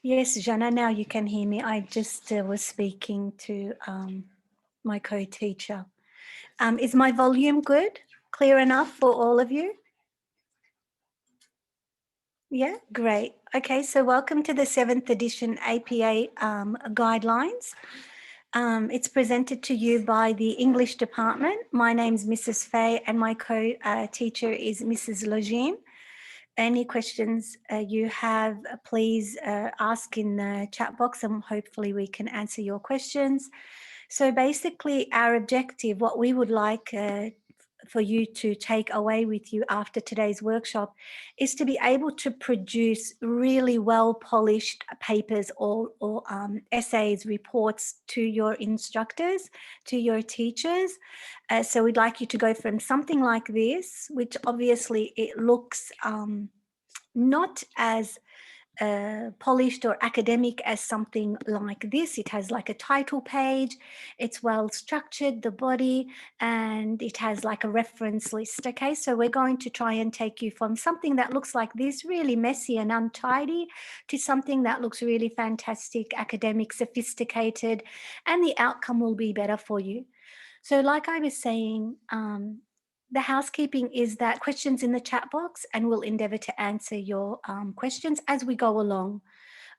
Yes, Jana, now you can hear me. I just was speaking to my co-teacher. Is my volume good? Clear enough for all of you? Yeah, great. Okay, so welcome to the 7th edition APA guidelines. It's presented to you by the English department. My name's Mrs. Fay and my co-teacher is Mrs. Logine. Any questions you have, please ask in the chat box and hopefully we can answer your questions. So basically our objective, what we would like for you to take away with you after today's workshop is to be able to produce really well polished papers or essays, reports to your instructors, to your teachers. So we'd like you to go from something like this, which obviously it looks not as polished or academic as something like this. It has like a title page, it's well structured, the body, and it has like a reference list. Okay, so we're going to try and take you from something that looks like this, really messy and untidy, to something that looks really fantastic, academic, sophisticated, and the outcome will be better for you. So like I was saying, the housekeeping is that questions in the chat box and we'll endeavour to answer your questions as we go along.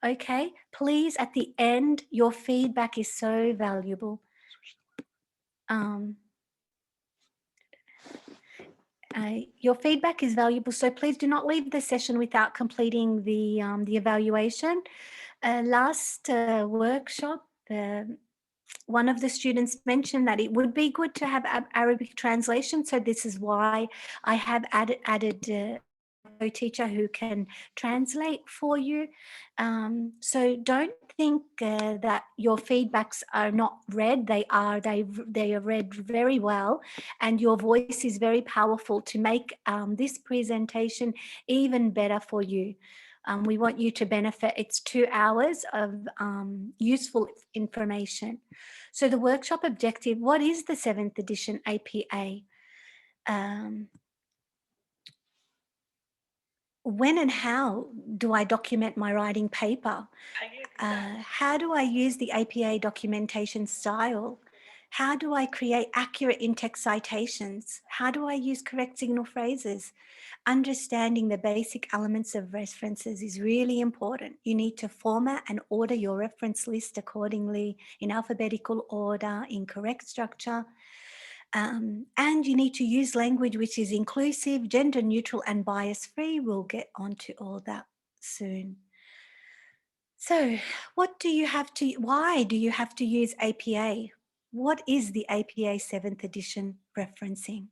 Okay, please at the end, your feedback is so valuable. Your feedback is valuable, so please do not leave the session without completing the evaluation. Last workshop, one of the students mentioned that it would be good to have Arabic translation. So this is why I have added a teacher who can translate for you. So don't think that your feedbacks are not read. They are. They are read very well, and your voice is very powerful to make this presentation even better for you. We want you to benefit. It's 2 hours of useful information. So the workshop objective, what is the 7th edition APA? When and how do I document my writing paper? How do I use the APA documentation style? How do I create accurate in-text citations? How do I use correct signal phrases? Understanding the basic elements of references is really important. You need to format and order your reference list accordingly in alphabetical order, in correct structure. And you need to use language which is inclusive, gender neutral, and bias free. We'll get onto all that soon. So what do you have to, why do you have to use APA? What is the APA 7th edition referencing?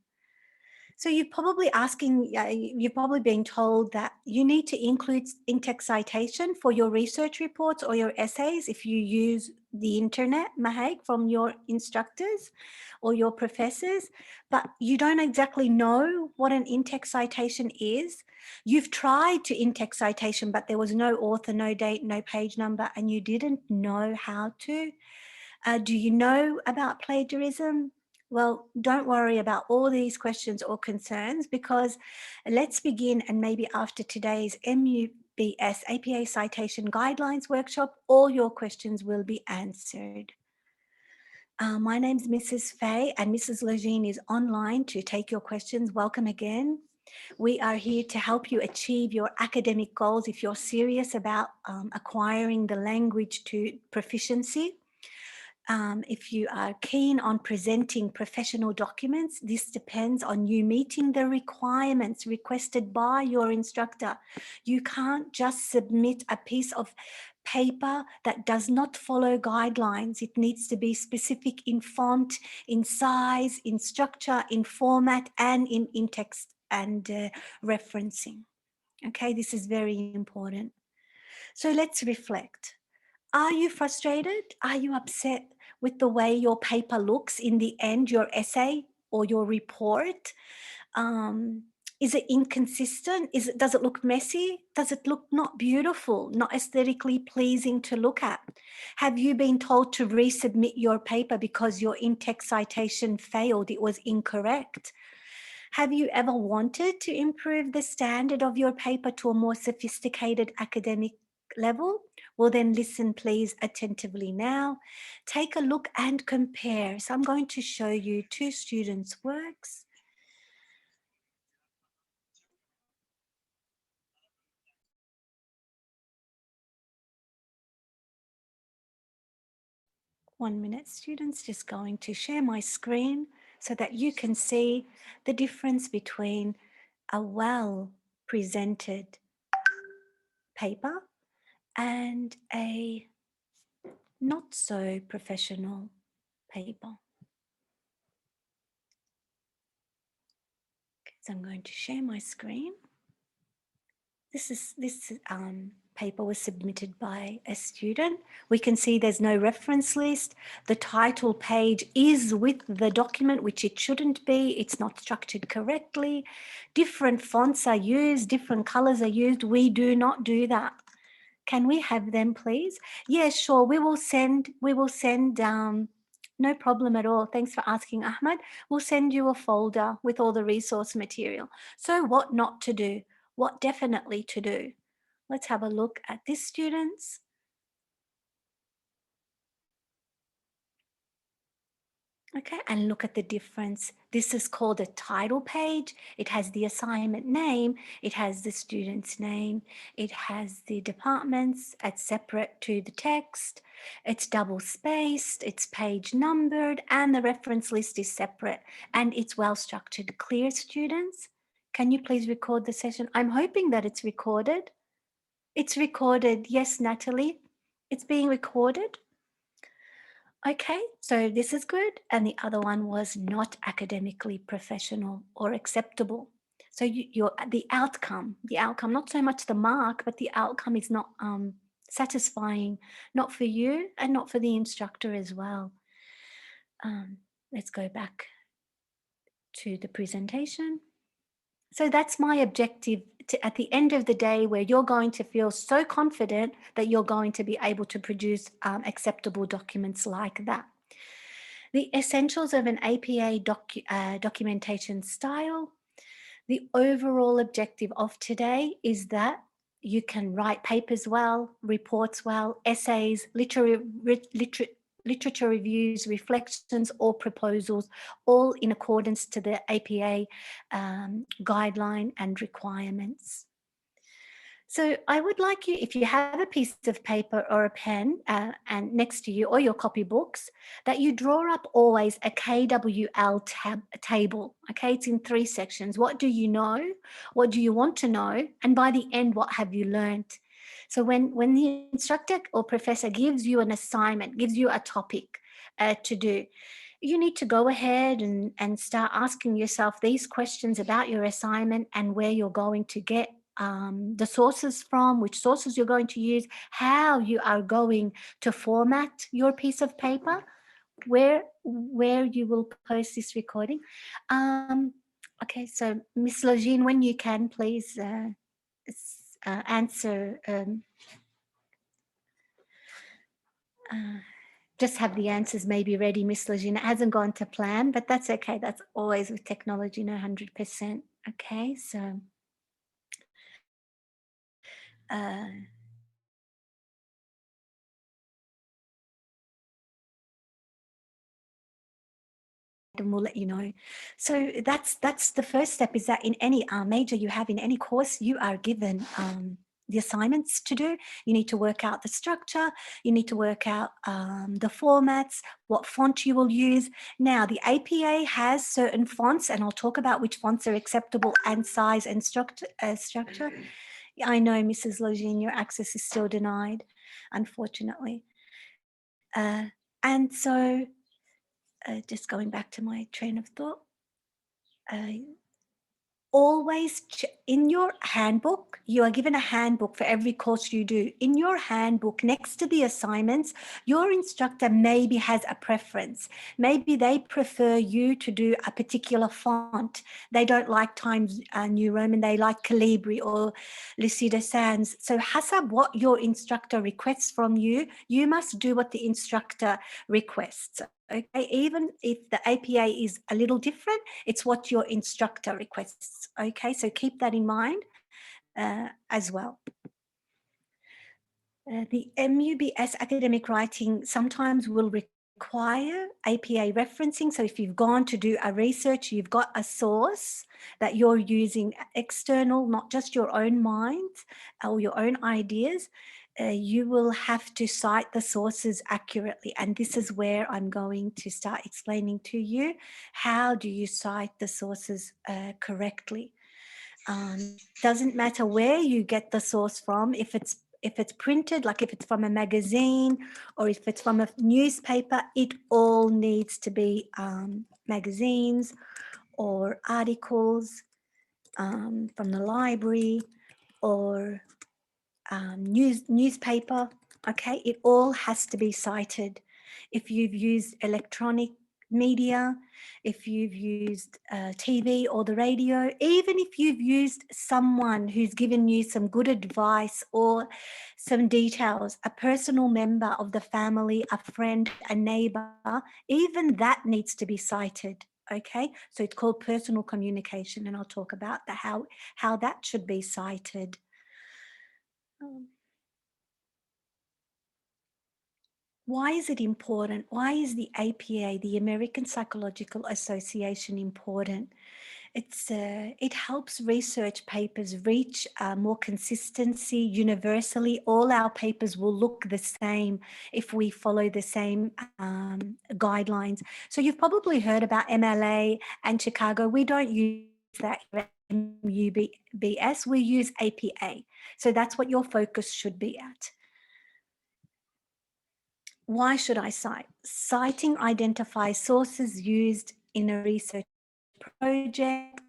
So you're probably asking, you're probably being told that you need to include in-text citation for your research reports or your essays if you use the internet, Mahek, from your instructors or your professors, but you don't exactly know what an in-text citation is. You've tried to in-text citation, but there was no author, no date, no page number, and you didn't know how to. Do you know about plagiarism? Well, don't worry about all these questions or concerns, because let's begin, and maybe after today's MUBS APA Citation Guidelines workshop, all your questions will be answered. My name's Mrs. Fay, and Mrs. Legine is online to take your questions. Welcome again. We are here to help you achieve your academic goals if you're serious about acquiring the language to proficiency. If you are keen on presenting professional documents, this depends on you meeting the requirements requested by your instructor. You can't just submit a piece of paper that does not follow guidelines. It needs to be specific in font, in size, in structure, in format, and in text and referencing. Okay, this is very important. So let's reflect. Are you frustrated? Are you upset with the way your paper looks in the end, your essay or your report? Is it inconsistent? Does it look messy? Does it look not beautiful, not aesthetically pleasing to look at? Have you been told to resubmit your paper because your in-text citation failed? It was incorrect. Have you ever wanted to improve the standard of your paper to a more sophisticated academic level? Well, then listen, please, attentively now. Take a look and compare. So I'm going to show you two students' works. One minute, students, just going to share my screen so that you can see the difference between a well presented paper and a not so professional paper. Okay, so I'm going to share my screen. This paper was submitted by a student. We can see there's no reference list. The title page is with the document, which it shouldn't be. It's not structured correctly. Different fonts are used, different colors are used. We do not do that. Can we have them, please? Yes, sure. We will send, no problem at all. Thanks for asking, Ahmed. We'll send you a folder with all the resource material. So what not to do? What definitely to do? Let's have a look at this, students. Okay, and look at the difference. This is called a title page. It has the assignment name, it has the student's name, it has the departments, it's separate to the text, it's double spaced, it's page numbered, and the reference list is separate, and it's well structured. Clear, students? Can you please record the session? I'm hoping that it's recorded. It's recorded. Yes, Natalie, it's being recorded. Okay, so this is good. And the other one was not academically professional or acceptable. So you're the outcome, not so much the mark, but the outcome is not satisfying, not for you and not for the instructor as well. Let's go back to the presentation. So that's my objective at the end of the day, where you're going to feel so confident that you're going to be able to produce acceptable documents like that. The essentials of an APA documentation style. The overall objective of today is that you can write papers well, reports well, essays, literature reviews, reflections, or proposals, all in accordance to the APA guideline and requirements. So I would like you, if you have a piece of paper or a pen and next to you or your copybooks, that you draw up always a KWL table. Okay, it's in 3 sections. What do you know? What do you want to know? And by the end, what have you learned? So when the instructor or professor gives you an assignment, gives you a topic to do, you need to go ahead and start asking yourself these questions about your assignment and where you're going to get the sources from, which sources you're going to use, how you are going to format your piece of paper, where you will post this recording. Okay, so Miss Logine, when you can, please answer. Just have the answers maybe ready, Miss Logine. It hasn't gone to plan, but that's okay. That's always with technology, no 100%. Okay, so and we'll let you know. So that's the first step, is that in any major you have, in any course, you are given the assignments to do. You need to work out the structure, you need to work out the formats, what font you will use. Now, the APA has certain fonts, and I'll talk about which fonts are acceptable, and size and structure. I know, Mrs. Logine, your access is still denied, unfortunately. And so just going back to my train of thought, always in your handbook, you are given a handbook for every course you do. In your handbook, next to the assignments, your instructor maybe has a preference. Maybe they prefer you to do a particular font. They don't like Times New Roman, they like Calibri or Lucida Sans. So hasab what your instructor requests from you, you must do what the instructor requests. Okay, even if the APA is a little different, it's what your instructor requests. Okay, so keep that in mind as well. The MUBS academic writing sometimes will require APA referencing. So if you've gone to do a research, you've got a source that you're using external, not just your own mind or your own ideas, you will have to cite the sources accurately. And this is where I'm going to start explaining to you, how do you cite the sources correctly. Doesn't matter where you get the source from, if it's printed, like if it's from a magazine or if it's from a newspaper, it all needs to be magazines or articles from the library or newspaper. Okay, it all has to be cited. If you've used electronic media, if you've used TV or the radio, even if you've used someone who's given you some good advice or some details, a personal member of the family, a friend, a neighbor, even that needs to be cited. Okay, so it's called personal communication, and I'll talk about how that should be cited. Why is it important? Why is the APA, the American Psychological Association, important? It helps research papers reach more consistency universally. All our papers will look the same if we follow the same guidelines. So you've probably heard about MLA and Chicago. We don't use that here at MUBS, we use APA. So that's what your focus should be at. Why should I cite? Citing identifies sources used in a research project.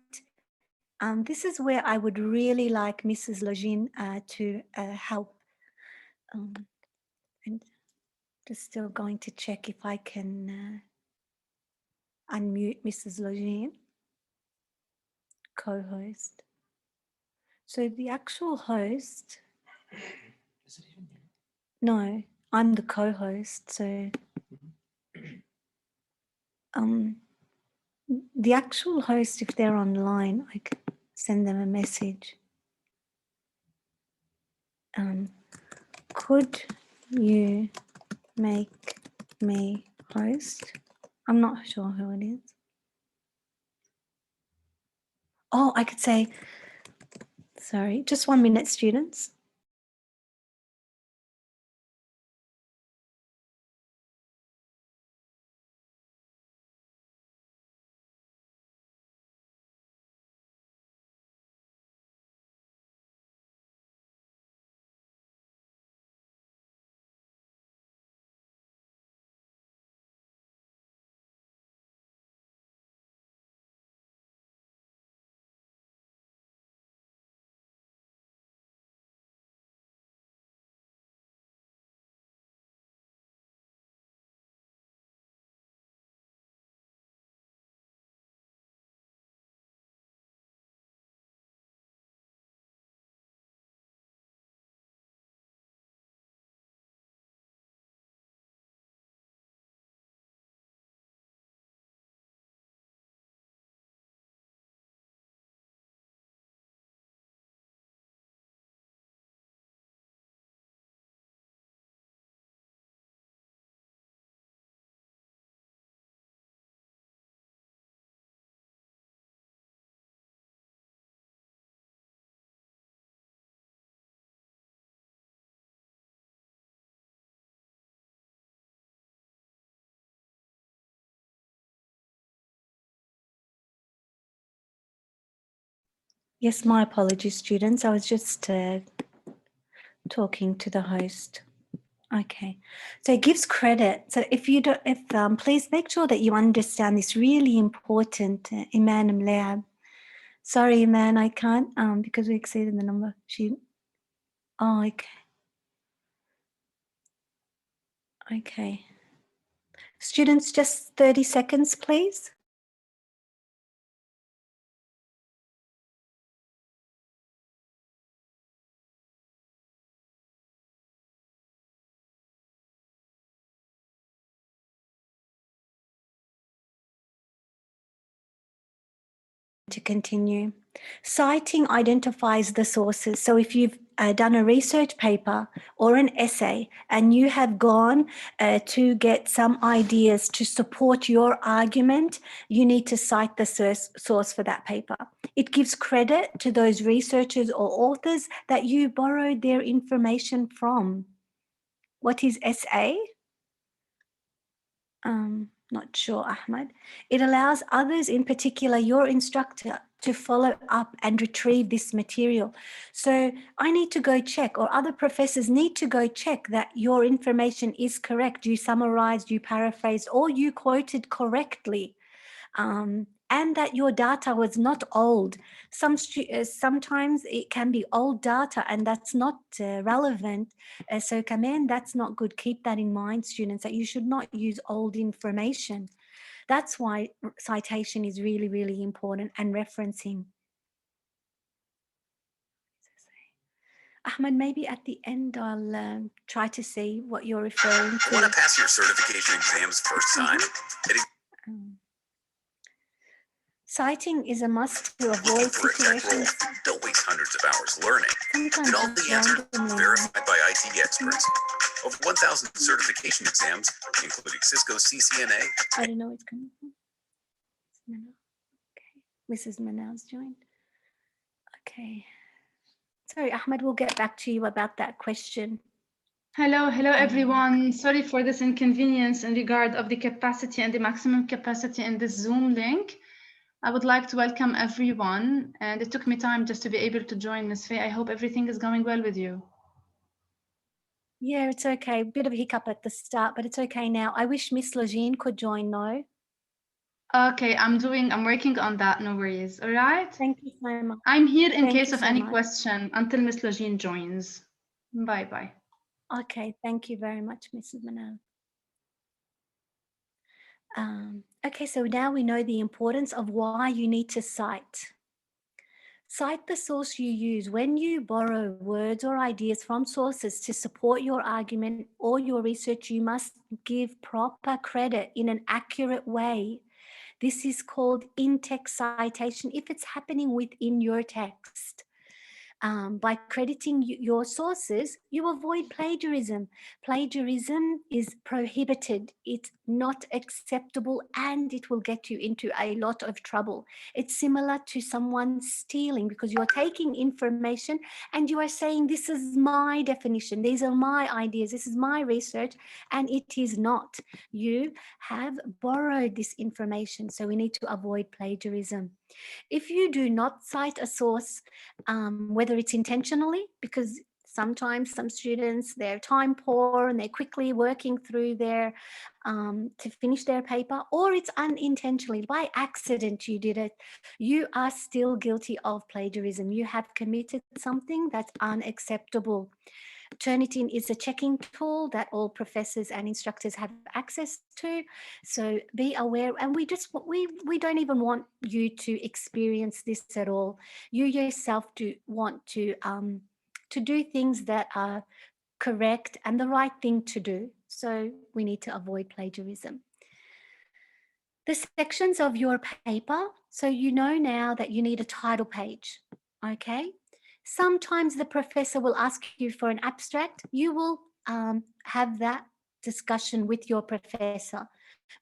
This is where I would really like Mrs. Login to help. And just still going to check if I can unmute Mrs. Login, co-host. So the actual host, is it even you? No, I'm the co-host. So the actual host, if they're online, I could send them a message. Could you make me host? I'm not sure who it is. Oh, I could say, sorry, just 1 minute, students. Yes, my apologies, students. I was just talking to the host. Okay, so it gives credit. So if you don't, please make sure that you understand this really important, Iman and Leab. Sorry, Iman, I can't because we exceeded the number. Oh, okay. Okay. Students, just 30 seconds, please. To continue. Citing identifies the sources. So if you've done a research paper or an essay and you have gone to get some ideas to support your argument, you need to cite the source for that paper. It gives credit to those researchers or authors that you borrowed their information from. What is SA? Not sure, Ahmed. It allows others, in particular your instructor, to follow up and retrieve this material. So I need to go check, or other professors need to go check that your information is correct. You summarized, you paraphrased, or you quoted correctly. And that your data was not old. Sometimes it can be old data and that's not relevant. So Kamen, that's not good. Keep that in mind, students, that you should not use old information. That's why citation is really, really important, and referencing. Ahmed, maybe at the end I'll try to see what you're referring to. Want to pass your certification exams first time? Citing is a must to avoid situations. Don't waste hundreds of hours learning. Sometimes Get all the answers verified by IT experts. Over 1,000 certification exams, including Cisco CCNA. I don't know where it's coming from. Okay, Mrs. Manal's joined. Okay. Sorry, Ahmed, we'll get back to you about that question. Hello everyone. Sorry for this inconvenience in regard of the capacity and the maximum capacity in this Zoom link. I would like to welcome everyone, and it took me time just to be able to join, Ms. Faye. I hope everything is going well with you. Yeah, it's okay. A bit of a hiccup at the start, but it's okay now. I wish Miss Lajine could join though. Okay, I'm working on that, no worries. All right. Thank you so much. I'm here in case of any question until Miss Lajine joins. Bye-bye. Okay, thank you very much, Mrs. Manal. Okay, so now we know the importance of why you need to cite. Cite the source you use. When you borrow words or ideas from sources to support your argument or your research, you must give proper credit in an accurate way. This is called in-text citation if it's happening within your text. By crediting your sources, you avoid plagiarism. Plagiarism is prohibited. It's not acceptable and it will get you into a lot of trouble. It's similar to someone stealing because you're taking information and you are saying, this is my definition, these are my ideas, this is my research, and it is not. You have borrowed this information, so we need to avoid plagiarism. If you do not cite a source, whether it's intentionally, because sometimes some students, they're time poor and they're quickly working through their, to finish their paper, or it's unintentionally, by accident you did it, you are still guilty of plagiarism. You have committed something that's unacceptable. Turnitin is a checking tool that all professors and instructors have access to. So be aware, and we don't even want you to experience this at all. You yourself do want to do things that are correct and the right thing to do. So we need to avoid plagiarism. The sections of your paper, so you know now that you need a title page, okay? Sometimes the professor will ask you for an abstract. You will have that discussion with your professor.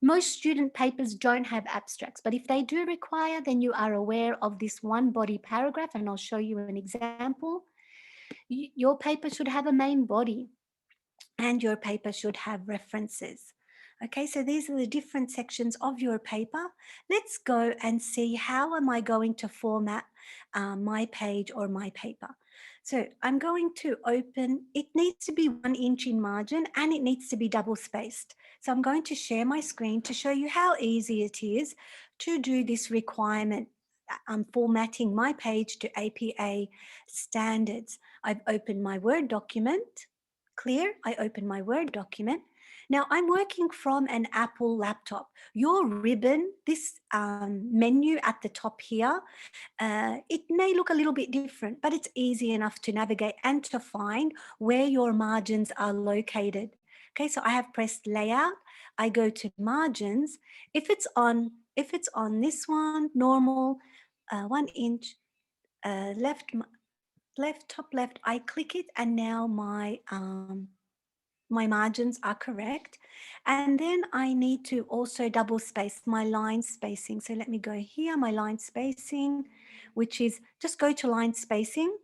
Most student papers don't have abstracts, but if they do require, then you are aware of this one body paragraph, and I'll show you an example. Your paper should have a main body and your paper should have references. Okay, so these are the different sections of your paper. Let's go and see how am I going to format my page or my paper. So I'm going to open, it needs to be 1 inch in margin and it needs to be double spaced. So I'm going to share my screen to show you how easy it is to do this requirement. I'm formatting my page to APA standards. I've opened my Word document. Clear? I open my Word document. Now I'm working from an Apple laptop. Your ribbon, this menu at the top here, it may look a little bit different, but it's easy enough to navigate and to find where your margins are located. Okay, so I have pressed layout. I go to margins. If it's on this one, normal, 1 inch, left left, top left, I click it and now my margins are correct. And then I need to also double space my line spacing. So let me go here, my line spacing, which is just go to line spacing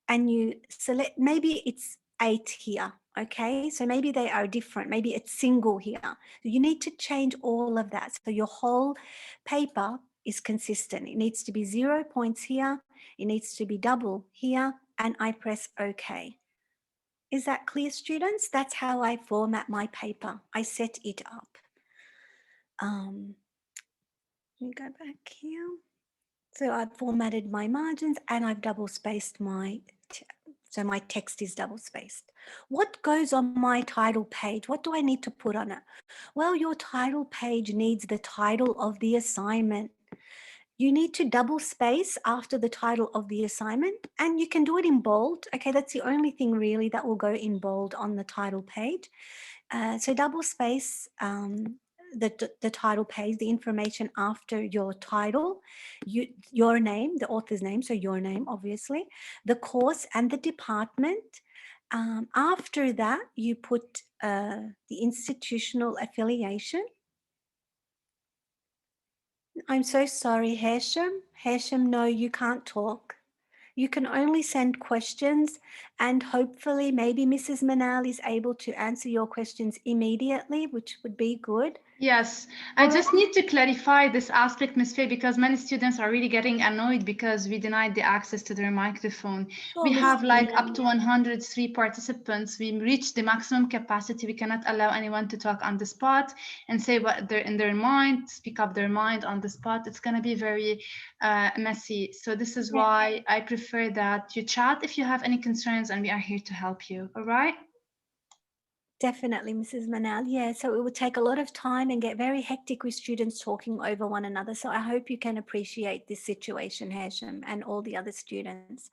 and you select, maybe it's 8 here. Okay, so maybe they are different. Maybe it's single here. So you need to change all of that. So your whole paper is consistent. It needs to be 0 points here. It needs to be double here. And I press OK. Is that clear, students? That's how I format my paper. I set it up. Let me go back here. So I've formatted my margins and I've double spaced so my text is double spaced. What goes on my title page? What do I need to put on it? Well, your title page needs the title of the assignment. You need to double space after the title of the assignment, and you can do it in bold. Okay, that's the only thing really that will go in bold on the title page. So double space the title page, the information after your title, your name, the author's name, so your name, obviously, the course and the department. After that, you put the institutional affiliation. I'm so sorry, Hesham. Hesham, no, you can't talk. You can only send questions, and hopefully maybe Mrs. Manal is able to answer your questions immediately, which would be good. Yes, I just need to clarify this aspect, Ms. Faye, because many students are really getting annoyed because we denied the access to their microphone. Sure, We Ms. have like Manal. up to 103 participants. We reached the maximum capacity. We cannot allow anyone to talk on the spot and say what they're in their mind, speak up their mind on the spot. It's going to be very messy. So this is why I prefer that you chat if you have any concerns, and we are here to help you. All right? Definitely, Mrs. Manal. Yeah, so it would take a lot of time and get very hectic with students talking over one another. So I hope you can appreciate this situation, Hashim, and all the other students.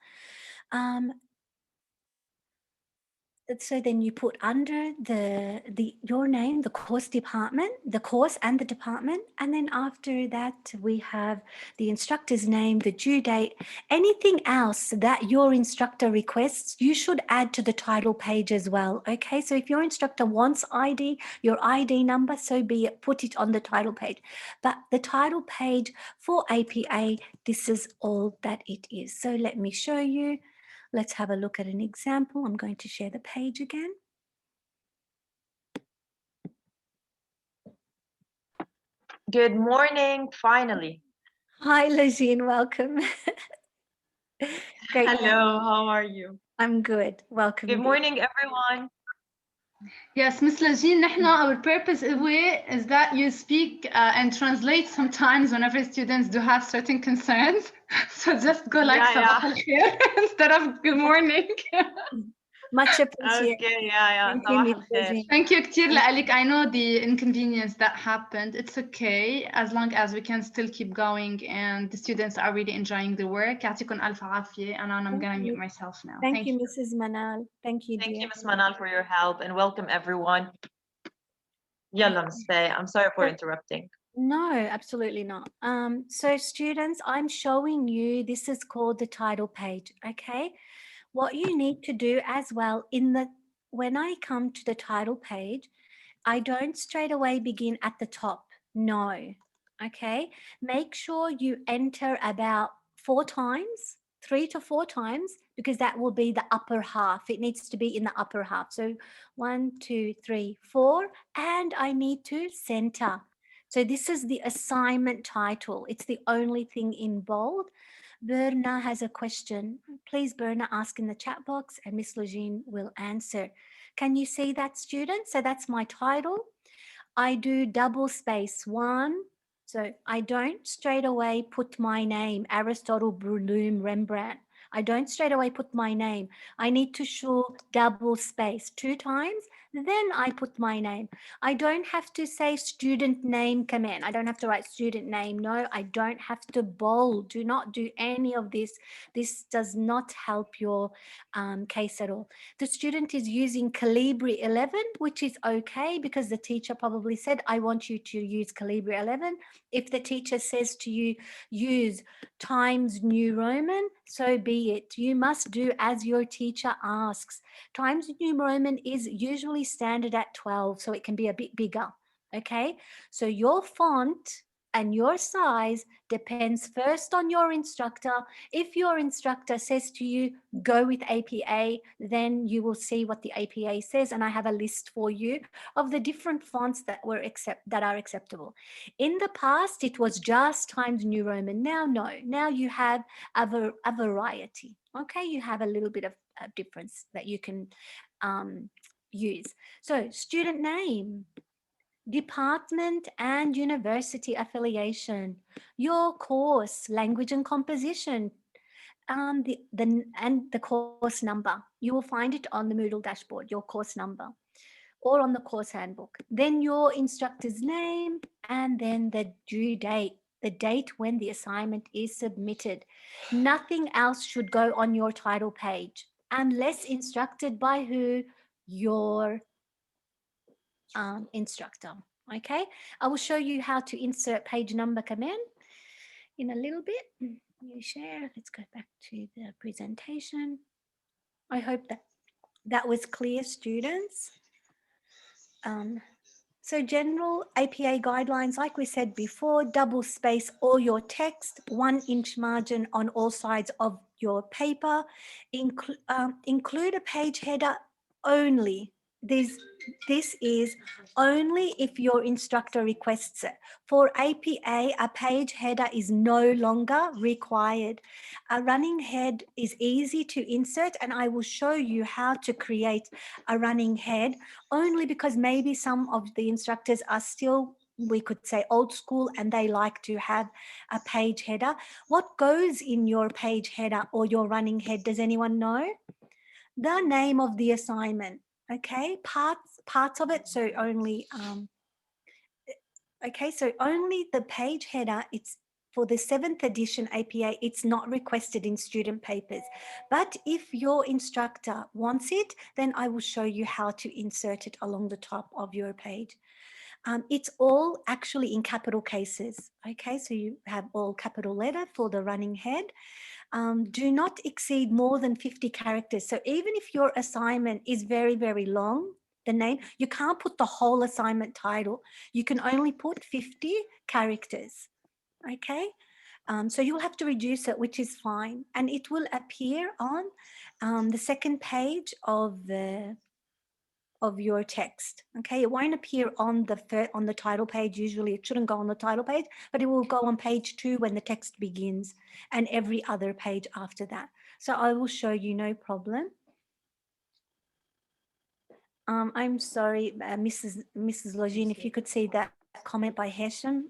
So then you put under your name, the course department, the course and the department. And then after that, we have the instructor's name, the due date, anything else that your instructor requests, you should add to the title page as well. Okay, so if your instructor wants ID, your ID number, so be it, put it on the title page. But the title page for APA, this is all that it is. So let me show you. Let's have a look at an example. I'm going to share the page again. Good morning, finally. Hi, Lajine, welcome. Great. Hello, how are you? I'm good. Welcome. Good morning, everyone. Yes, Ms. Lajine, our purpose is that you speak and translate sometimes whenever students do have certain concerns. So just go like صباح الخير instead of good morning. Much appreciated. Okay, Thank you, Ms. Lajine. Thank you كتير لك. I know the inconvenience that happened. It's okay as long as we can still keep going and the students are really enjoying the work. يعطيكم ألف عافية. And I'm going to mute myself now. Thank you, Mrs. Manal. Thank you, dear. Thank you, Ms. Manal, for your help, and welcome everyone. Yalla, Ms. Faye, I'm sorry for interrupting. No, absolutely not. So students, I'm showing you, this is called the title page, okay? What you need to do as well when I come to the title page, I don't straight away begin at the top. No, okay? Make sure you enter about 4 times, 3 to 4 times, because that will be the upper half. It needs to be in the upper half. So 1, 2, 3, 4, and I need to center. So this is the assignment title. It's the only thing in bold. Berna has a question. Please, Berna, ask in the chat box and Miss Lajine will answer. Can you see that, student? So that's my title. I do double space 1. So I don't straight away put my name, Aristotle, Bloom, Rembrandt. I don't straight away put my name. I need to show double space 2 times, then I put my name. I don't have to say student name command. I don't have to write student name. No, I don't have to bold. Do not do any of this. This does not help your case at all. The student is using Calibri 11, which is okay because the teacher probably said, I want you to use Calibri 11. If the teacher says to you, use Times New Roman, so be copy it. You must do as your teacher asks. Times New Roman is usually standard at 12, so it can be a bit bigger. Okay, so your font and your size depends first on your instructor. If your instructor says to you, go with APA, then you will see what the APA says. And I have a list for you of the different fonts that are acceptable. In the past, it was just Times New Roman. Now, no. Now you have a variety. Okay, you have a little bit of a difference that you can use. So student name, department and university affiliation, your course, language and composition, and the course number. You will find it on the Moodle dashboard, your course number, or on the course handbook. Then your instructor's name, and then the due date, the date when the assignment is submitted. Nothing else should go on your title page unless instructed by who? Your instructor. Okay, I will show you how to insert page number command in a little bit. You share. Let's go back to the presentation. I hope that was clear, students. So general APA guidelines, like we said before, double space all your text, 1 inch margin on all sides of your paper, include a page header only. This is only if your instructor requests it. For APA, a page header is no longer required. A running head is easy to insert, and I will show you how to create a running head, only because maybe some of the instructors are still, we could say, old school, and they like to have a page header. What goes in your page header or your running head? Does anyone know? The name of the assignment. Okay, parts of it. So only okay, so only the page header. It's for the 7th edition APA, it's not requested in student papers. But if your instructor wants it, then I will show you how to insert it along the top of your page. It's all actually in capital cases. Okay, so you have all capital letter for the running head. Do not exceed more than 50 characters. So even if your assignment is very, very long, the name, you can't put the whole assignment title. You can only put 50 characters. Okay, so you'll have to reduce it, which is fine, and it will appear on the second page of your text. Okay, it won't appear on the title page. Usually it shouldn't go on the title page, but it will go on page 2 when the text begins, and every other page after that. So I will show you, no problem. I'm sorry, Mrs. Login, if you could see that comment by Hesham.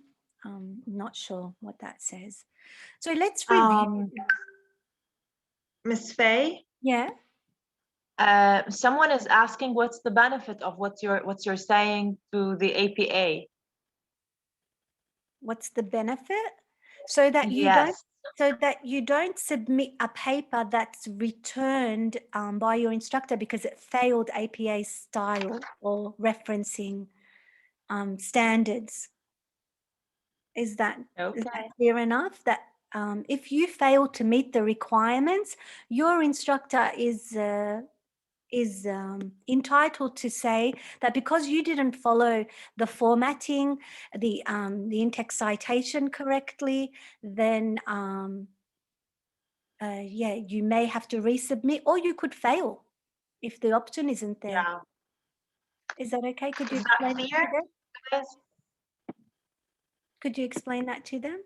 Not sure what that says. So let's review. Miss Faye, Yeah. someone is asking what's the benefit of what you're saying to the APA? What's the benefit? So that you don't submit a paper that's returned by your instructor because it failed APA style or referencing standards. Is that clear enough? That if you fail to meet the requirements, your instructor is entitled to say that because you didn't follow the formatting, the in-text citation correctly, then yeah, you may have to resubmit, or you could fail if the option isn't there. Yeah. Is that okay? Could you Is that explain that clear, to them? guys? Could you explain that to them?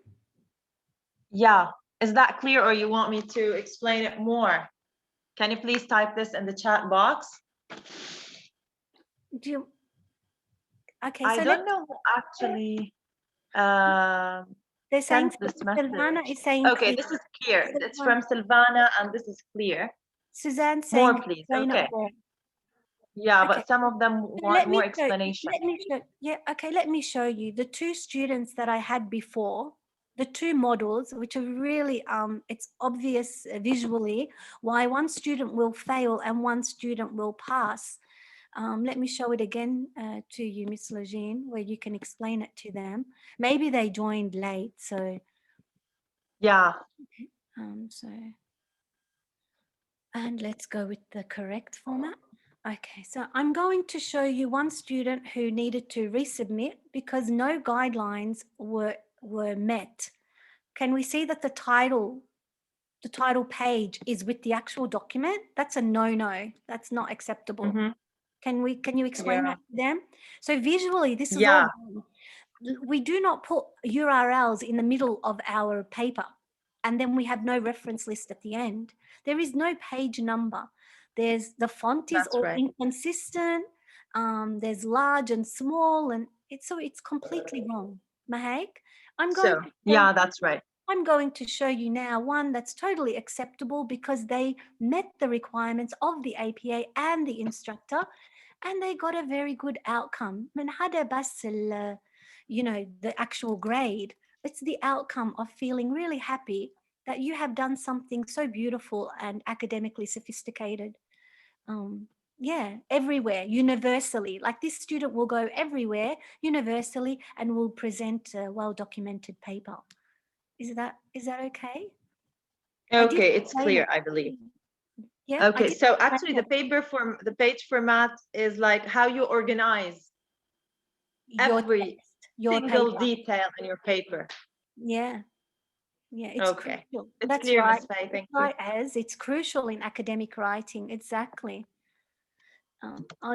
Yeah. Is that clear, or you want me to explain it more? Can you please type this in the chat box? Do you? Okay, I so don't know who actually they're saying sent this Silvana message. is saying Okay, clear. this is clear. It's from Silvana, and this is clear. Suzanne saying More, please. explain it Okay. more. Yeah, Okay. but some of them want more explanation. Yeah, okay, let me show you the 2 students that I had before, the 2 models, which are really, it's obvious visually why one student will fail and one student will pass. Let me show it again to you, Miss Logine, where you can explain it to them. Maybe they joined late, so. Yeah. So And let's go with the correct format. Okay, so I'm going to show you one student who needed to resubmit because no guidelines were met. Can we see that the title page is with the actual document? That's a no-no. That's not acceptable. Mhm. Can you explain Yeah. that to them? So visually, this is Yeah. all wrong. We do not put URLs in the middle of our paper, and then we have no reference list at the end. There is no page number. The font is That's all right. inconsistent. There's large and small, and it's completely wrong. Mahek, So, yeah, that's right. I'm going to show you now one that's totally acceptable because they met the requirements of the APA and the instructor, and they got a very good outcome. من هذا بس the actual grade. It's the outcome of feeling really happy that you have done something so beautiful and academically sophisticated. Yeah, everywhere, universally. Like this student will go everywhere universally and will present a well-documented paper. Is that okay? I did Okay, it's explain clear, it. I believe. Yeah, I Okay, did so explain actually the it. the page format is like how you organize Your every text, your single paper. detail in your paper. Yeah, it's Okay, crucial. it's That's clear, right. Ms. Faye, thank you. Right, as it's crucial in academic writing. Exactly.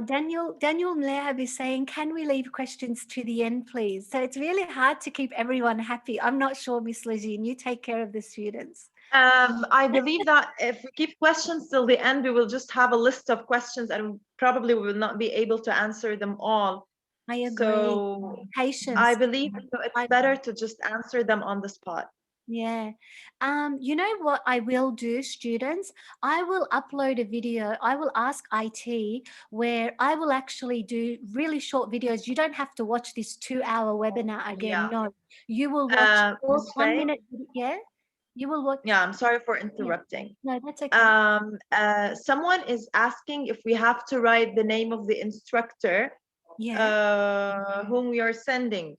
Daniel Mlehab is saying, can we leave questions to the end, please? So it's really hard to keep everyone happy. I'm not sure, Miss Lajine, you take care of the students. I believe that if we keep questions till the end, we will just have a list of questions and probably we will not be able to answer them all. I agree. So Patience. I believe it's better to just answer them on the spot. Yeah. You know what I will do, students? I will upload a video. I will ask IT where I will actually do really short videos. You don't have to watch this 2-hour webinar again. Yeah. No, you will watch Ms. Faye? 1 minute. Yeah. You will watch. Yeah, I'm sorry for interrupting. No, that's okay. Someone is asking if we have to write the name of the instructor whom we are sending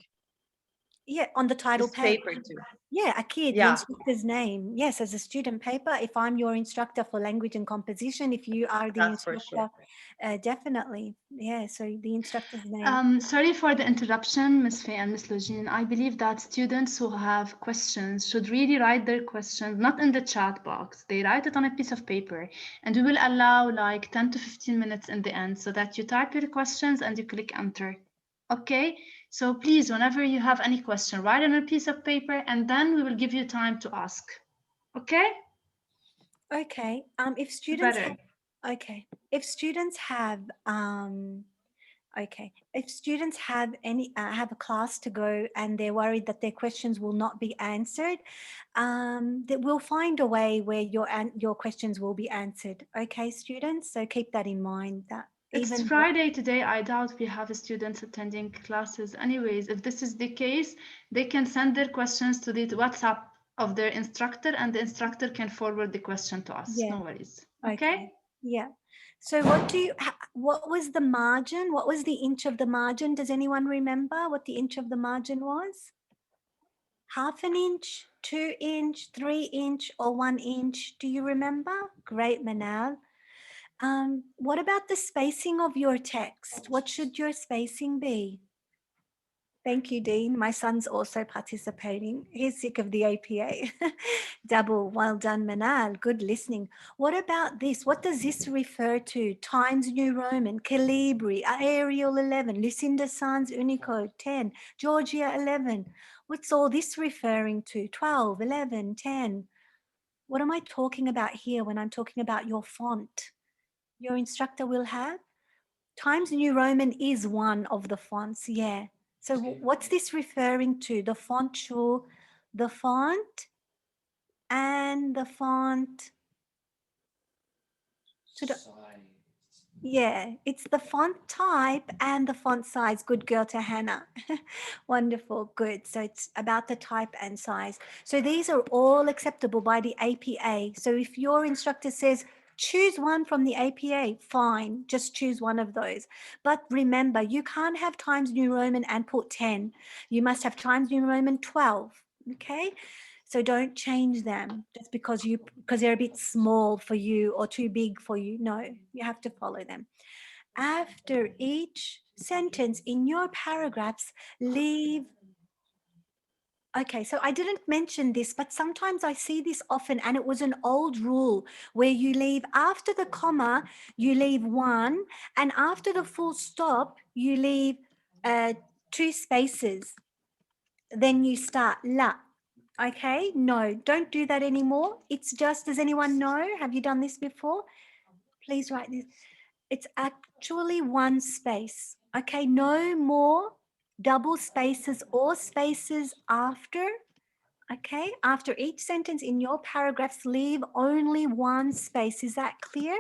Yeah, on the title this page. paper to. Yeah, a kid, the Yeah. instructor's name. Yes, as a student paper, if I'm your instructor for language and composition, if you are the That's for instructor, sure. Definitely. Yeah, so the instructor's name. Sorry for the interruption, Ms. Faye and Ms. Logine. I believe that students who have questions should really write their questions, not in the chat box. They write it on a piece of paper, and we will allow like 10 to 15 minutes in the end so that you type your questions and you click enter. Okay, so please, whenever you have any question, write on a piece of paper and then we will give you time to ask. Okay? Okay. If students Better. if students have if students have have a class to go and they're worried that their questions will not be answered, that we'll find a way where your questions will be answered. Okay, students. So keep that in mind. That It's Friday today. I doubt we have students attending classes. Anyways, if this is the case, they can send their questions to the WhatsApp of their instructor and the instructor can forward the question to us. Yeah. No worries. Okay? Yeah. So what was the margin? What was the inch of the margin? Does anyone remember what the inch of the margin was? 1/2 inch, 2 inch, 3 inch, or 1 inch? Do you remember? Great, Manal. What about the spacing of your text? What should your spacing be? Thank you, Dean. My son's also participating. He's sick of the APA. Double. Well done, Manal. Good listening. What about this? What does this refer to? Times New Roman, Calibri, Arial 11, Lucinda Sans Unicode 10, Georgia 11. What's all this referring to? 12, 11, 10. What am I talking about here when I'm talking about your font? Your instructor will have? Times New Roman is one of the fonts, yeah. So what's this referring to? The font show, the font and the font. Yeah, it's the font type and the font size. Good girl to Hannah. Wonderful, good. So it's about the type and size. So these are all acceptable by the APA. So if your instructor says, choose one from the APA, fine, just choose one of those. But remember, you can't have Times New Roman and put 10. You must have Times New Roman 12, okay? So don't change them just because they're a bit small for you or too big for you. No, you have to follow them. After each sentence in your paragraphs, leave. Okay, so I didn't mention this, but sometimes I see this often, and it was an old rule where you leave after the comma, you leave one, and after the full stop, you leave 2 spaces. Then you start la. Okay, no, don't do that anymore. It's just, does anyone know? Have you done this before? Please write this. It's actually 1 space. Okay, no more double spaces or spaces after. Okay, after each sentence in your paragraphs, leave only 1 space. Is that clear?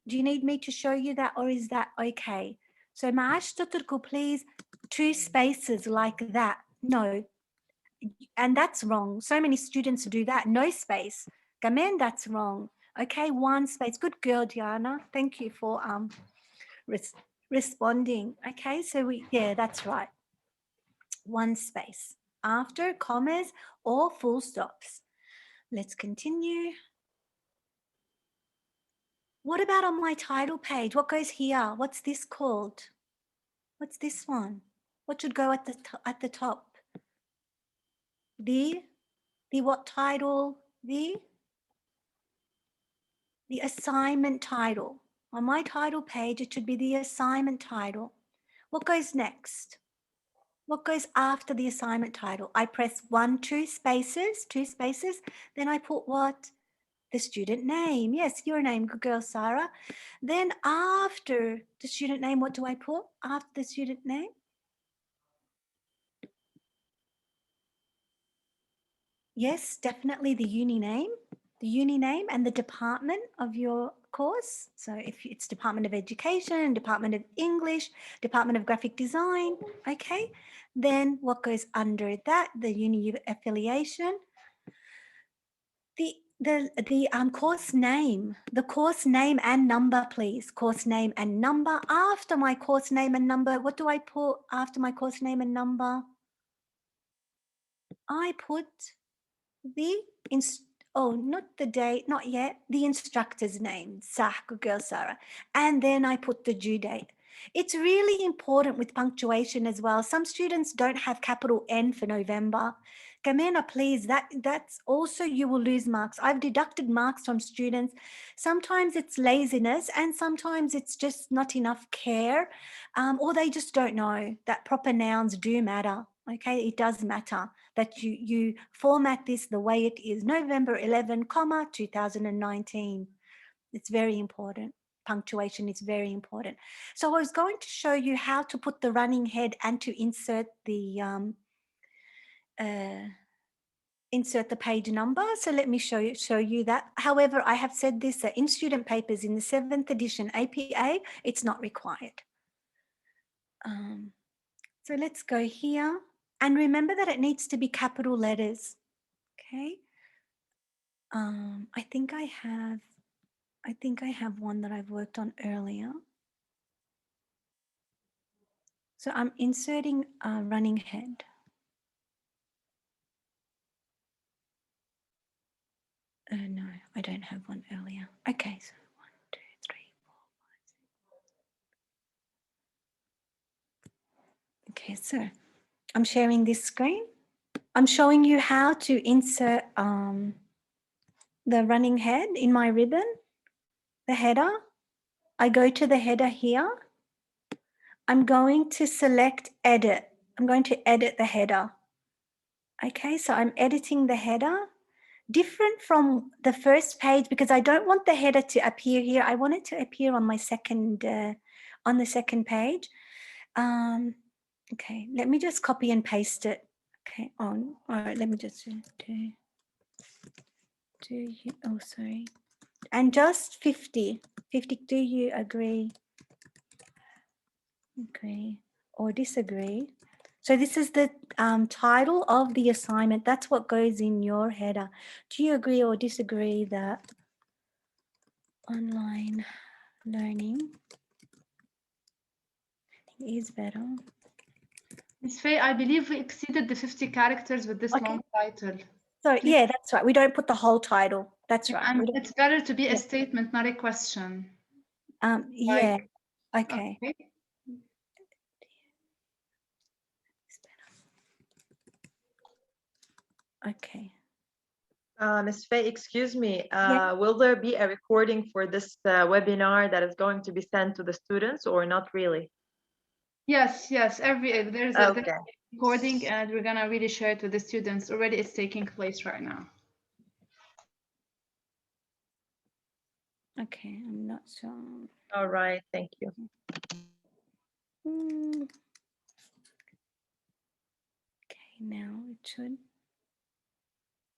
Do you need me to show you that, or is that okay? So معاش تتركوا please 2 spaces like that. No, and that's wrong. So many students do that. No space. Gamen, that's wrong. Okay, 1 space. Good girl, Diana. Thank you for responding. Okay, so yeah, that's right. 1 space after commas or full stops. Let's continue. What about on my title page? What goes here? What's this called? What's this one? What should go at the top? The what title? The assignment title. On my title page, it should be the assignment title. What goes next? What goes after the assignment title? I press 2 spaces, then I put what? The student name. Yes, your name, good girl, Sarah. Then after the student name, what do I put after the student name? Yes, definitely the uni name and the department of your course. So if it's Department of Education, Department of English, Department of Graphic Design, okay. Then what goes under that? The uni affiliation. The course name and number, please. Course name and number. After my course name and number, what do I put after my course name and number? I put the not the date, not yet, the instructor's name, good girl, Sarah. And then I put the due date. It's really important with punctuation as well. Some students don't have capital N for November. Gamena, please, that's also, you will lose marks. I've deducted marks from students. Sometimes it's laziness and sometimes it's just not enough care, or they just don't know that proper nouns do matter. Okay, it does matter that you format this the way it is. November 11, 2019. It's very important. Punctuation is very important. So I was going to show you how to put the running head and to insert the page number. So let me show you that. However, I have said this in student papers in the 7th edition APA, it's not required. So let's go here. And remember that it needs to be capital letters. Okay. I think I have one that I've worked on earlier. So I'm inserting a running head. No, I don't have one earlier. Okay, so 1, 2, 3, 4, 5, 6. Okay, so I'm sharing this screen. I'm showing you how to insert the running head in my ribbon, the header. I go to the header here. I'm going to select edit. I'm going to edit the header. Okay, so I'm editing the header. Different from the first page because I don't want the header to appear here. I want it to appear on my second, on the second page. Okay, let me just copy and paste it. Okay, all right, let me just do you, oh, sorry. And just 50, do you agree? Agree or disagree? So this is the title of the assignment. That's what goes in your header. Do you agree or disagree that online learning is better? Ms. Faye, I believe we exceeded the 50 characters with this long title. So yeah, that's right. We don't put the whole title. That's right. We And don't- it's better to be a Yeah. statement, not a question. Yeah. Okay. Okay. Okay. Ms. Faye, excuse me, Yeah. will there be a recording for this webinar that is going to be sent to the students or not really? Yes, there's a Okay. recording, and we're gonna really share it with the students. Already it's taking place right now. Okay. I'm not sure. All right, thank you. Okay. Now it should.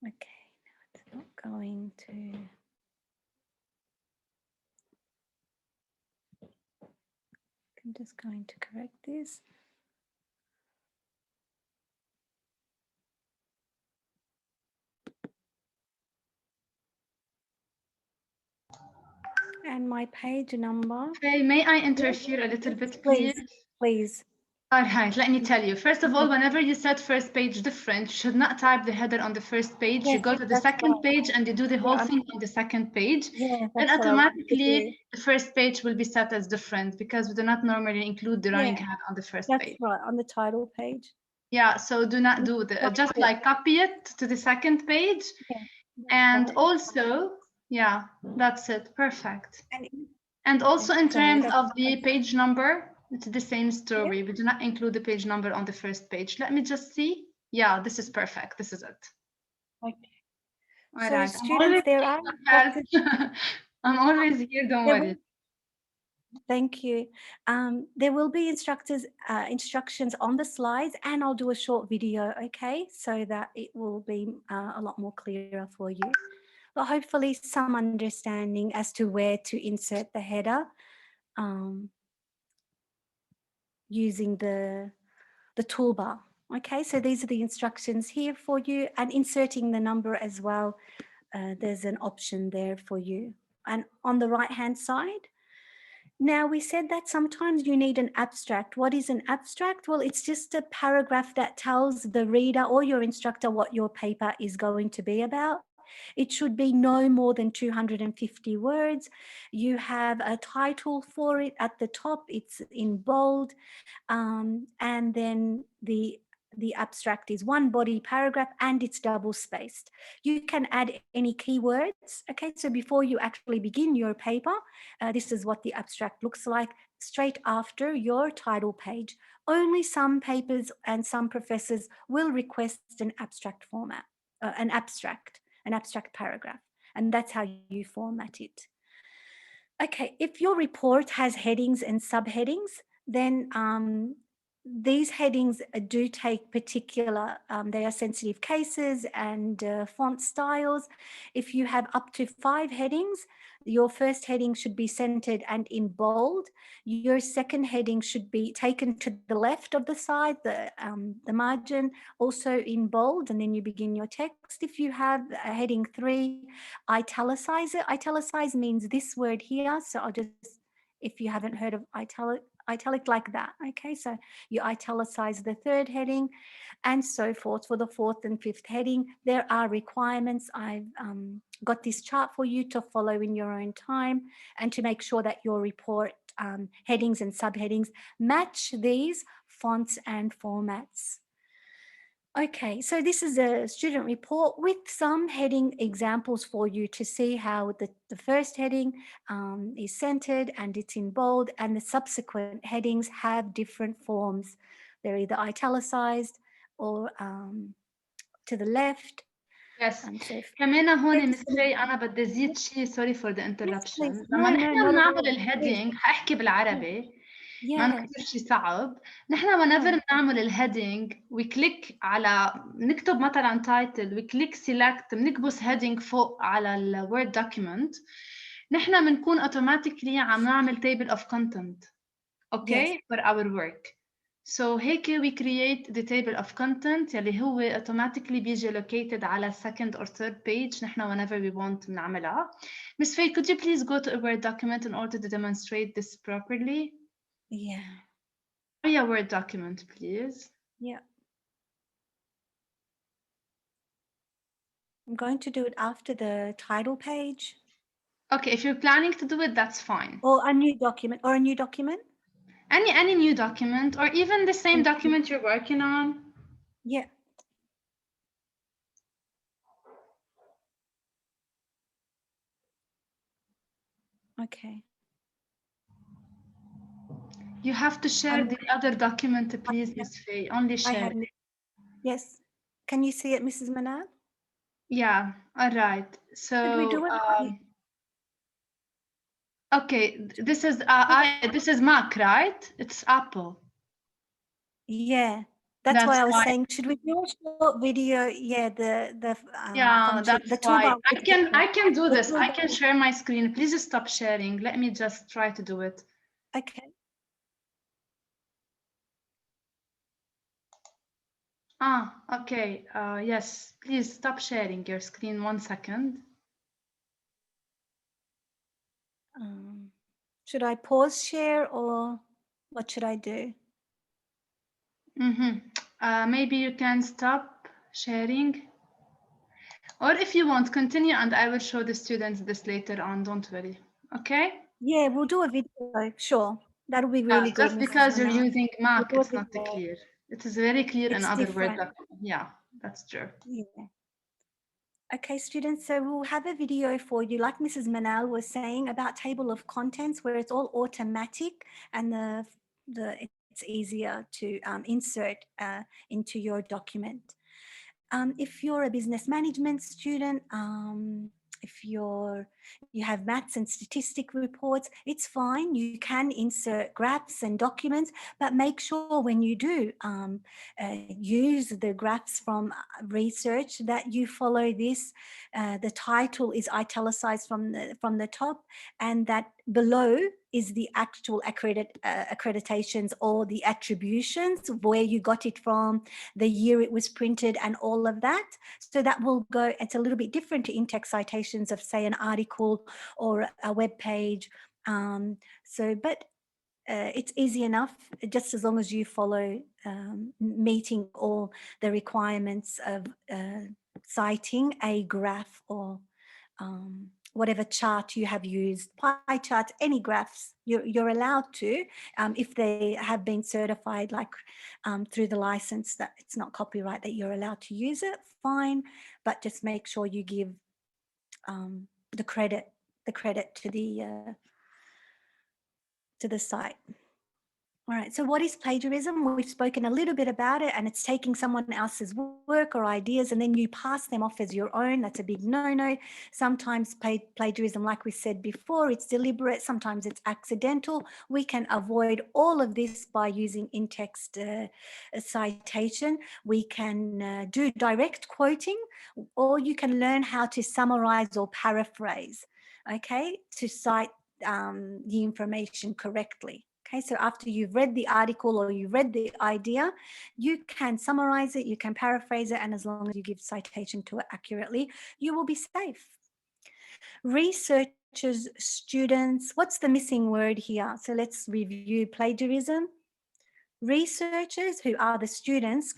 Okay. Now it's not going to. I'm just going to correct this. And my page number. Okay, may I interfere a little bit, please? Please. All right, let me tell you. First of all, whenever you set first page different, you should not type the header on the first page. You Yes, go to the that's second right. page and you do the whole Yeah, thing on the second page. yeah, Then that's what I wanted to do. automatically the first page will be set as different because we do not normally include the running Yeah, head on the first that's page. right, on the title page. Yeah, so do not do the just like copy it to the second page. Yeah, And right. also, yeah, that's it. Perfect. And And also in sorry, terms that's- of the page number, it's the same story. We do not include the page number on the first page. Let me just see. Yeah, this is perfect. This is it. Okay. All So right. students, there are I'm always here, don't there worry. will- Thank you. There will be instructions on the slides, and I'll do a short video, okay, so that it will be a lot more clearer for you. But hopefully some understanding as to where to insert the header using the toolbar. Okay, so these are the instructions here for you, and inserting the number as well. There's an option there for you. And on the right hand side, now we said that sometimes you need an abstract. What is an abstract? Well, it's just a paragraph that tells the reader or your instructor what your paper is going to be about. It should be no more than 250 words. You have a title for it at the top. It's in bold. And then the abstract is one body paragraph and it's double spaced. You can add any keywords. Okay, so before you actually begin your paper, this is what the abstract looks like straight after your title page. Only some papers and some professors will request an abstract format, an abstract paragraph, and that's how you format it. Okay, if your report has headings and subheadings, then these headings do take particular, they are sensitive cases and font styles. If you have up to 5 headings, your first heading should be centered and in bold. Your second heading should be taken to the left of the side, the margin, also in bold, and then you begin your text. If you have a heading 3, italicize it. Italicize means this word here. So I'll just, if you haven't heard of italic like that. Okay, so you italicize the third heading and so forth for the fourth and fifth heading. There are requirements. I've got this chart for you to follow in your own time and to make sure that your report headings and subheadings match these fonts and formats. Okay, so this is a student report with some heading examples for you to see how the first heading is centered and it's in bold, and the subsequent headings have different forms. They're either italicized or to the left. Yes. So كمان هون مستري أنا بدي أزيد شيء. Sorry for the interruption. please. لما No, نحن not at بنعمل all. الهيدنج حأحكي بالعربي. ما Yes. كثير شيء صعب. نحن whenever نعمل الهيدنج وكليك على نكتب مثلا تايتل وكليك سيلكت بنكبس هيدنج فوق على الوورد دوكيمنت. نحن بنكون automatically عم نعمل table of content. Okay, Yes. for our work. So هيك we create the table of content يلي هو automatically بيجي located على second or third page نحن whenever we want نعملها. Ms. Faye, could you please go to a Word document in order to demonstrate this properly? Yeah. A Word document, please. Yeah. I'm going to do it after the title page. Okay, if you're planning to do it, that's fine. Or a new document, Any new document, or even the same document you're working on. Yeah. Okay. You have to share the other document, please, Ms. Faye. Only I share. have. Yes. Can you see it, Mrs. Manal? Yeah, all right. Should we So, do it? okay, this is Mac, right? It's Apple. Yeah. That's why That's I was why. saying, should we do a short video? Yeah, Yeah, function, that's the why. toolbar. I can do The this. I toolbar. can share my screen. Please stop sharing. Let me just try to do it. Okay. Okay. Yes, please stop sharing your screen 1 second. Should I pause share or what should I do? Maybe you can stop sharing. Or if you want, continue and I will show the students this later on. Don't worry. Okay? Yeah, we'll do a video. Sure. That'll be really good, Just Mrs. because you're Manal. using Mac, We'll it's do a not video. clear. It is very clear in It's other Word different. documents. Yeah, that's true. Yeah. Okay, students, so we'll have a video for you, like Mrs. Manal was saying, about table of contents where it's all automatic and it's easier to insert into your document. If you're a business management student, if you have maths and statistic reports, it's fine. You can insert graphs and documents, but make sure when you do use the graphs from research that you follow this. The title is italicized from the top, and that below is the actual accreditations or the attributions, where you got it from, the year it was printed, and all of that. So that will go, it's a little bit different to in-text citations of, say, an article or a web page. But it's easy enough, just as long as you follow meeting all the requirements of citing a graph or whatever chart you have used, pie charts, any graphs, you're allowed to, if they have been certified, like through the license that it's not copyright, that you're allowed to use it, fine, but just make sure you give the credit to the site. All right, so what is plagiarism? We've spoken a little bit about it, and it's taking someone else's work or ideas and then you pass them off as your own. That's a big no-no. Sometimes plagiarism, like we said before, it's deliberate, sometimes it's accidental. We can avoid all of this by using in-text citation. We can do direct quoting, or you can learn how to summarize or paraphrase, okay, to cite the information correctly. Okay, so after you've read the article or you've read the idea, you can summarize it, you can paraphrase it, and as long as you give citation to it accurately, you will be safe. Researchers, students, what's the missing word here? So let's review plagiarism. Researchers, who are the students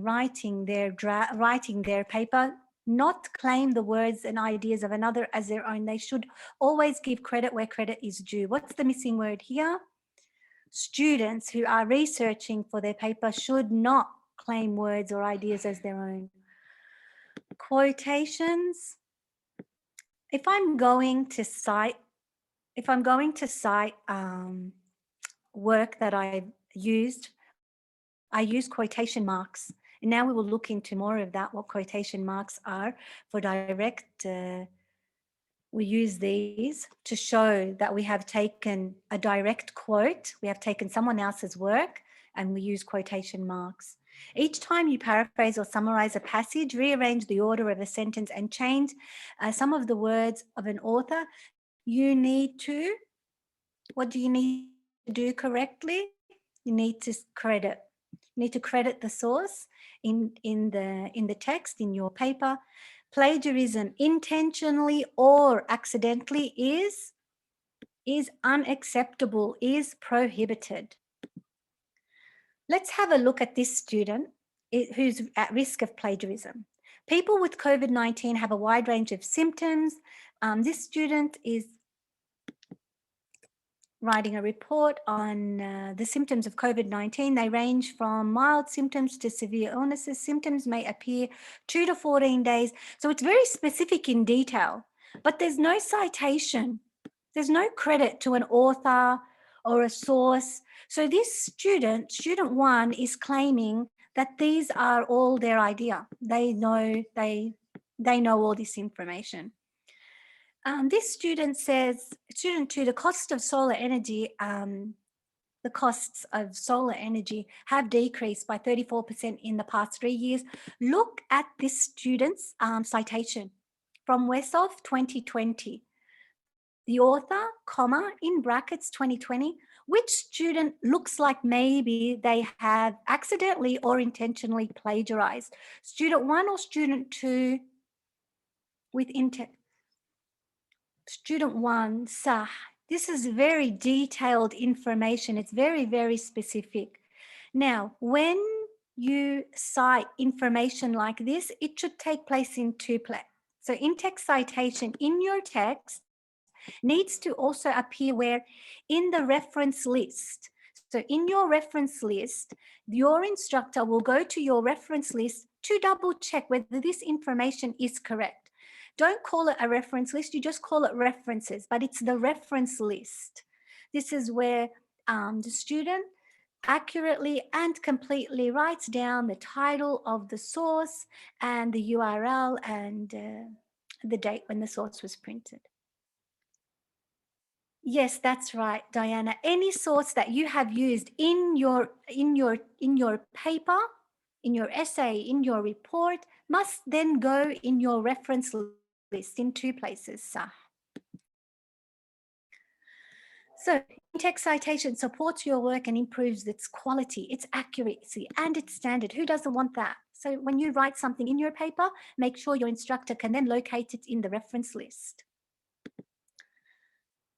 writing their paper, not claim the words and ideas of another as their own. They should always give credit where credit is due. What's the missing word here? Students who are researching for their paper should not claim words or ideas as their own. Quotations. If I'm going to cite work that I've used, I use quotation marks. And now we will look into more of that, what quotation marks are for direct. We use these to show that we have taken a direct quote, we have taken someone else's work, and we use quotation marks. Each time you paraphrase or summarize a passage, rearrange the order of a sentence and change some of the words of an author, you need to, what do you need to do correctly? You need to credit. You need to credit the source in the text, in your paper. Plagiarism, intentionally or accidentally, is unacceptable, is prohibited. Let's have a look at this student who's at risk of plagiarism. People with COVID-19 have a wide range of symptoms. This student is writing a report on the symptoms of COVID-19. They range from mild symptoms to severe illnesses. Symptoms may appear 2 to 14 days. So it's very specific in detail, but there's no citation. There's no credit to an author or a source. So this student, student 1, is claiming that these are all their idea. They know all this information. This student says, student 2, the cost of solar energy, the costs of solar energy have decreased by 34% in the past 3 years. Look at this student's citation from Westhoff 2020. The author, comma, in brackets 2020, which student looks like maybe they have accidentally or intentionally plagiarized? Student 1 or student 2 with intent? Student 1, Sah. This is very detailed information. It's very, very specific. Now, when you cite information like this, it should take place in 2 places. So in-text citation in your text needs to also appear where in the reference list. So in your reference list, your instructor will go to your reference list to double check whether this information is correct. Don't call it a reference list, you just call it references, but it's the reference list. This is where the student accurately and completely writes down the title of the source and the URL and the date when the source was printed. Yes, that's right, Diana. Any source that you have used in your paper, in your essay, in your report, must then go in your reference list in 2 places, Sah. So in-text citation supports your work and improves its quality, its accuracy, and its standard. Who doesn't want that? So when you write something in your paper, make sure your instructor can then locate it in the reference list.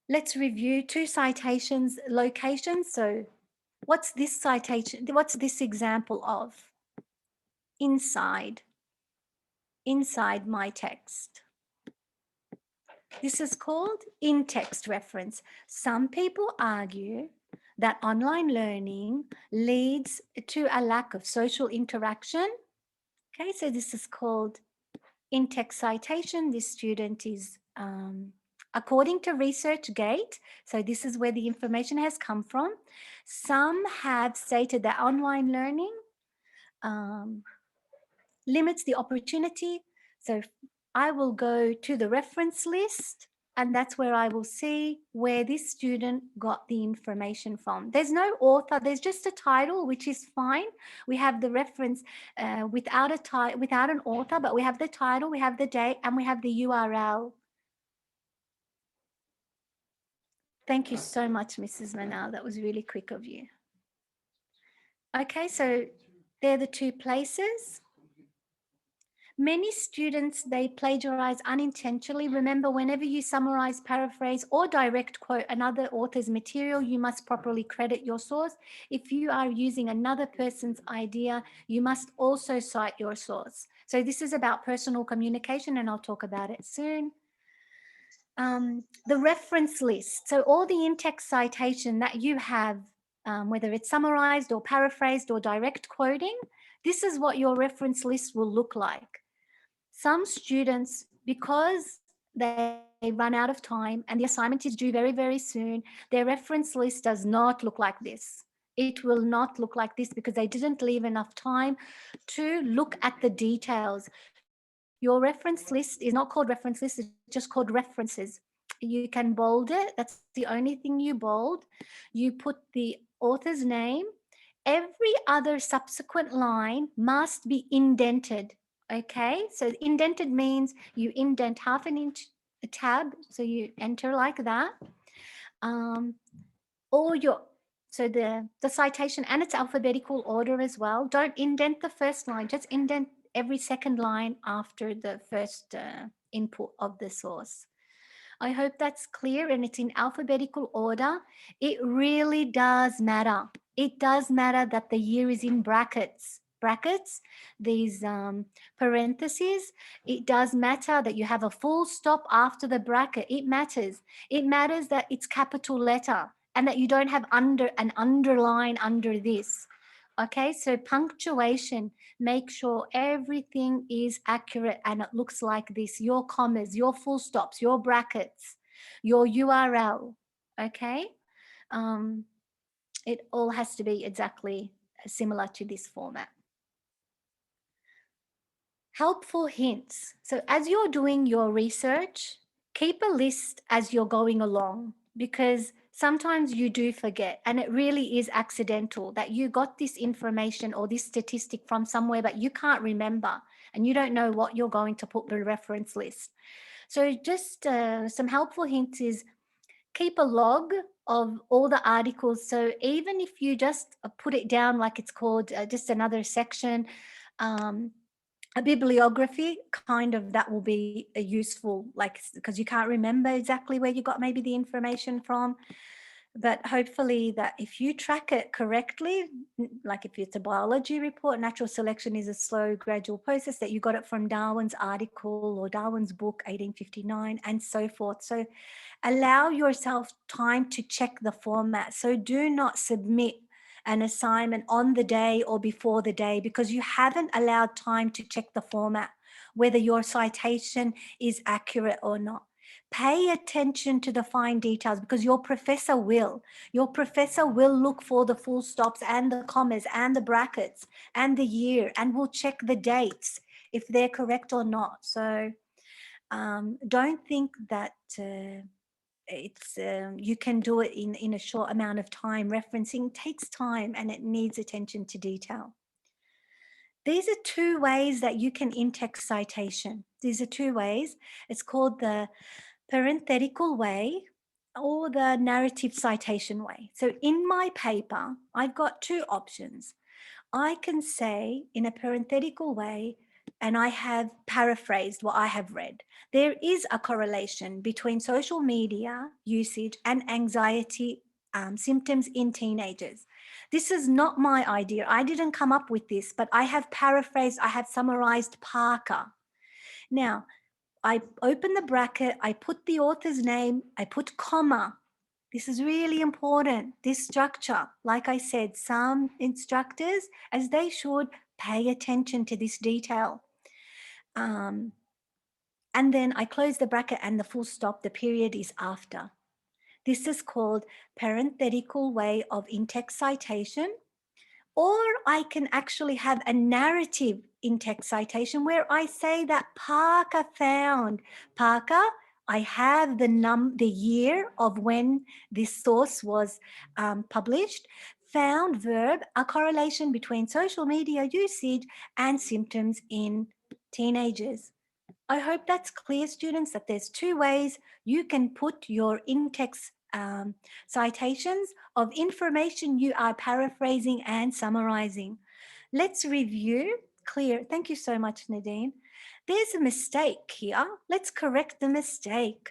Let's review 2 citations locations. So what's this citation? What's this example of? Inside my text. This is called in-text reference. Some people argue that online learning leads to a lack of social interaction. Okay, so this is called in-text citation. This student is according to ResearchGate, so this is where the information has come from. Some have stated that online learning limits the opportunity. So I will go to the reference list, and that's where I will see where this student got the information from. There's no author, there's just a title, which is fine. We have the reference without an author, but we have the title, we have the date, and we have the URL. Thank you so much, Mrs. Manal. That was really quick of you. Okay, so they're the 2 places. Many students, they plagiarize unintentionally. Remember, whenever you summarize, paraphrase, or direct quote another author's material, you must properly credit your source. If you are using another person's idea, you must also cite your source. So this is about personal communication, and I'll talk about it soon. The reference list. So all the in-text citation that you have, whether it's summarized or paraphrased or direct quoting, this is what your reference list will look like. Some students, because they run out of time and the assignment is due very, very soon, their reference list does not look like this. It will not look like this because they didn't leave enough time to look at the details. Your reference list is not called reference list, it's just called references. You can bold it, that's the only thing you bold. You put the author's name. Every other subsequent line must be indented. Okay, so indented means you indent half an inch a tab, so you enter like that. So the citation, and it's alphabetical order as well. Don't indent the first line, just indent every second line after the first input of the source. I hope that's clear, and it's in alphabetical order. It really does matter. It does matter that the year is in brackets. brackets, these parentheses, it does matter that you have a full stop after the bracket. It matters. It matters that it's capital letter and that you don't have an underline under this. Okay, so punctuation, make sure everything is accurate and it looks like this. Your commas, your full stops, your brackets, your URL. Okay, it all has to be exactly similar to this format. Helpful hints. So as you're doing your research, keep a list as you're going along, because sometimes you do forget and it really is accidental that you got this information or this statistic from somewhere, but you can't remember and you don't know what you're going to put the reference list. So just some helpful hints is keep a log of all the articles. So even if you just put it down like it's called just another section, a bibliography, kind of, that will be useful, like, because you can't remember exactly where you got maybe the information from. But hopefully that if you track it correctly, like if it's a biology report, natural selection is a slow, gradual process, that you got it from Darwin's article or Darwin's book, 1859, and so forth. So allow yourself time to check the format. So do not submit an assignment on the day or before the day because you haven't allowed time to check the format, whether your citation is accurate or not. Pay attention to the fine details because your professor will. Your professor will look for the full stops and the commas and the brackets and the year, and will check the dates if they're correct or not. So don't think that it's you can do it in a short amount of time. Referencing takes time and it needs attention to detail. These are two ways that you can in-text citation. These are two ways. It's called the parenthetical way or the narrative citation way. So in my paper, I've got two options. I can say in a parenthetical way, and I have paraphrased what I have read. There is a correlation between social media usage and anxiety symptoms in teenagers. This is not my idea. I didn't come up with this, but I have paraphrased, I have summarized Parker. Now, I open the bracket, I put the author's name, I put comma. This is really important, this structure. Like I said, some instructors, as they should, pay attention to this detail. And then I close the bracket and the full stop, the period is after. This is called parenthetical way of in-text citation. Or I can actually have a narrative in-text citation where I say that Parker found. Parker, I have the year of when this source was published. Found verb, a correlation between social media usage and symptoms in teenagers. I hope that's clear, students, that there's two ways you can put your in-text citations of information you are paraphrasing and summarizing. Let's review. Clear. Thank you so much, Nadine. There's a mistake here. Let's correct the mistake.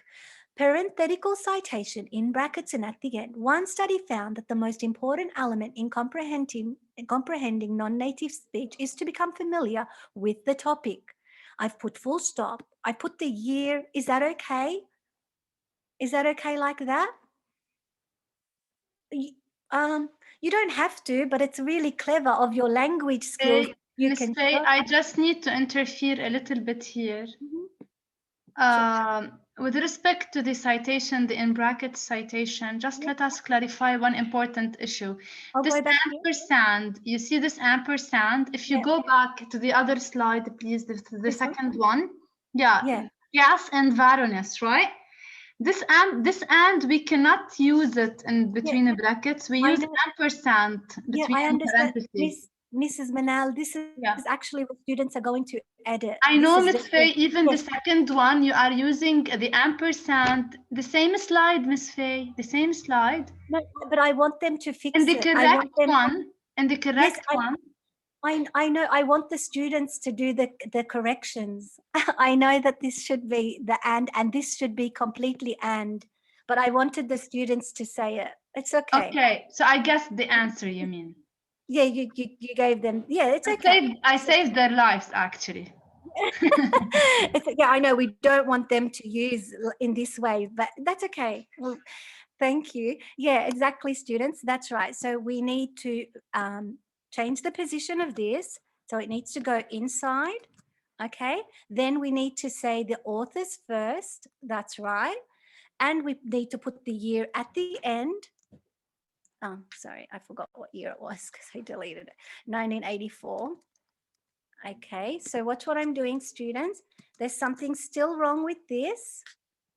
Parenthetical citation in brackets and at the end. One study found that the most important element in comprehending non-native speech is to become familiar with the topic. I've put full stop. I put the year. Is that okay? Is that okay like that? You don't have to, but it's really clever of your language skills. You Ms. can. Faye, I just need to interfere a little bit here. With respect to the citation, the in brackets citation, just let us clarify one important issue. This ampersand, you see this ampersand? If you go back to the other slide, please, the second one. Yeah. Gas and Varones, right? This and we cannot use it in between the brackets. We use ampersand between parentheses. Mrs. Manal, this is actually what students are going to edit. I know, Ms. Faye, even the second one, you are using the ampersand, the same slide, Ms. Faye, the same slide. No, but I want them to fix it. And the correct one, and the correct one. I know, I want the students to do the corrections. I know that this should be the and this should be completely and, but I wanted the students to say it. It's okay. Okay, so I guess the answer you mean. Yeah, you gave them. Yeah, it's okay. I saved their lives actually. Yeah, I know we don't want them to use in this way, but that's okay. Well, thank you. Yeah, exactly, students. That's right. So we need to change the position of this. So it needs to go inside. Okay. Then we need to say the authors first. That's right. And we need to put the year at the end. Oh, sorry, I forgot what year it was because I deleted it. 1984. Okay, so watch what I'm doing, students. There's something still wrong with this.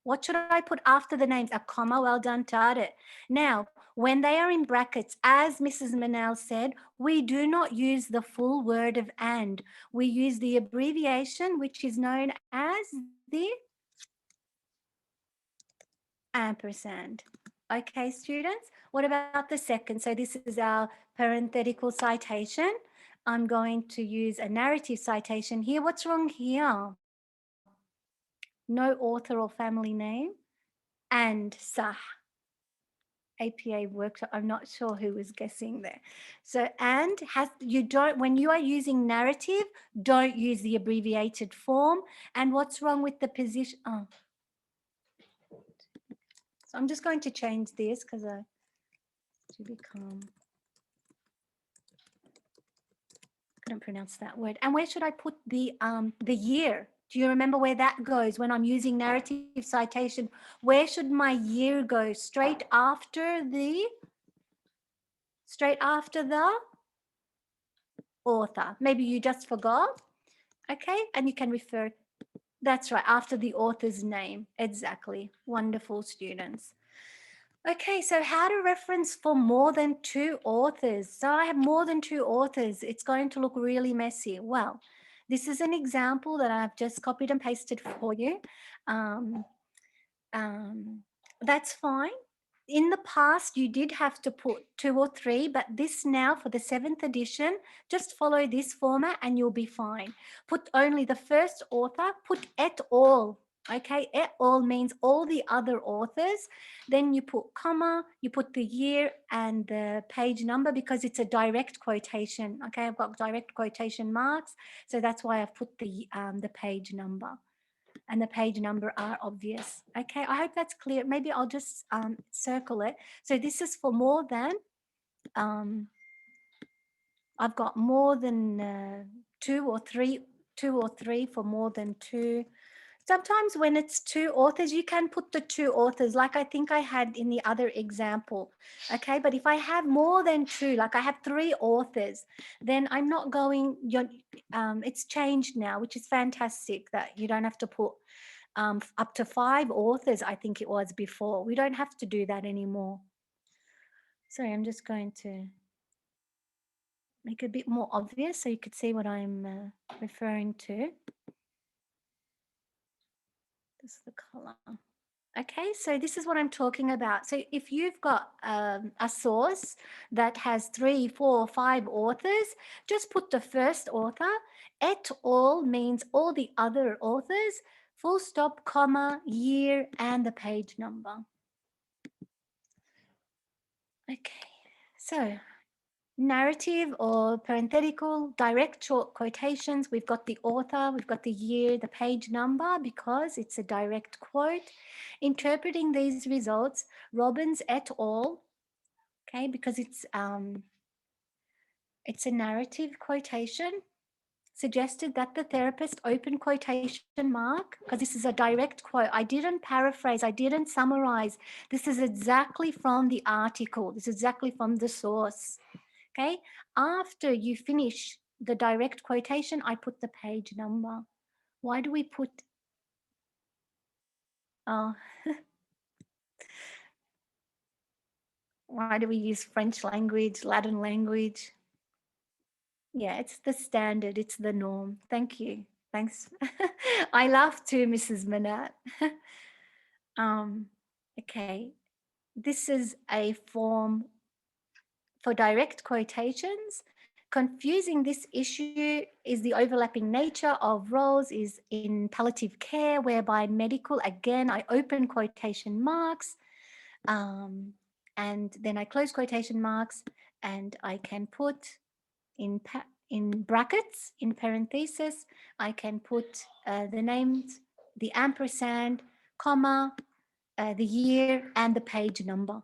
What should I put after the names? A comma. Well done, Tade. Now, when they are in brackets, as Mrs. Manel said, we do not use the full word of and. We use the abbreviation, which is known as the ampersand. Okay, students, what about the second? So this is our parenthetical citation. I'm going to use a narrative citation here. What's wrong here? No author or family name. And sah. APA workshop. I'm not sure who was guessing there. So and has you don't when you are using narrative, don't use the abbreviated form. And what's wrong with the position? Oh. So I'm just going to change this because I to become couldn't pronounce that word. And where should I put the year? Do you remember where that goes when I'm using narrative citation? Where should my year go? Straight after the author. Maybe you just forgot. Okay, and you can refer. That's right, after the author's name. Exactly. Wonderful, students. Okay, so how to reference for more than 2 authors. So I have more than 2 authors. It's going to look really messy. Well, this is an example that I've just copied and pasted for you. That's fine. In the past, you did have to put 2 or 3, but this now for the 7th edition, just follow this format and you'll be fine. Put only the first author, put et al. Okay, et al means all the other authors. Then you put comma, you put the year and the page number because it's a direct quotation. Okay, I've got direct quotation marks, so that's why I've put the page number. And the page number are obvious. Okay, I hope that's clear. Maybe I'll just circle it. So this is for more than, I've got more than 2 or 3 for more than 2. Sometimes when it's 2 authors, you can put the 2 authors, like I think I had in the other example. Okay, but if I have more than 2, like I have 3 authors, then I'm not going, it's changed now, which is fantastic that you don't have to put up to 5 authors, I think it was before. We don't have to do that anymore. Sorry, I'm just going to make it a bit more obvious so you could see what I'm referring to. This is the color. Okay, so this is what I'm talking about. So if you've got a source that has 3, 4, 5 authors, just put the first author. Et al means all the other authors, full stop, comma, year, and the page number. Okay, so narrative or parenthetical, direct short quotations. We've got the author, we've got the year, the page number, because it's a direct quote. Interpreting these results, Robbins et al., okay, because it's a narrative quotation, suggested that the therapist open quotation mark, because this is a direct quote. I didn't paraphrase, I didn't summarize. This is exactly from the article. This is exactly from the source. Okay, after you finish the direct quotation, I put the page number. Why do we put, oh, why do we use French language, Latin language? Yeah, it's the standard, it's the norm. Thank you. Thanks. I laugh too, Mrs. Manat. Okay, this is a form for direct quotations. Confusing this issue is the overlapping nature of roles is in palliative care, whereby medical, again, I open quotation marks and then I close quotation marks and I can put in brackets, in parentheses. I can put the names, the ampersand, comma, the year, and the page number.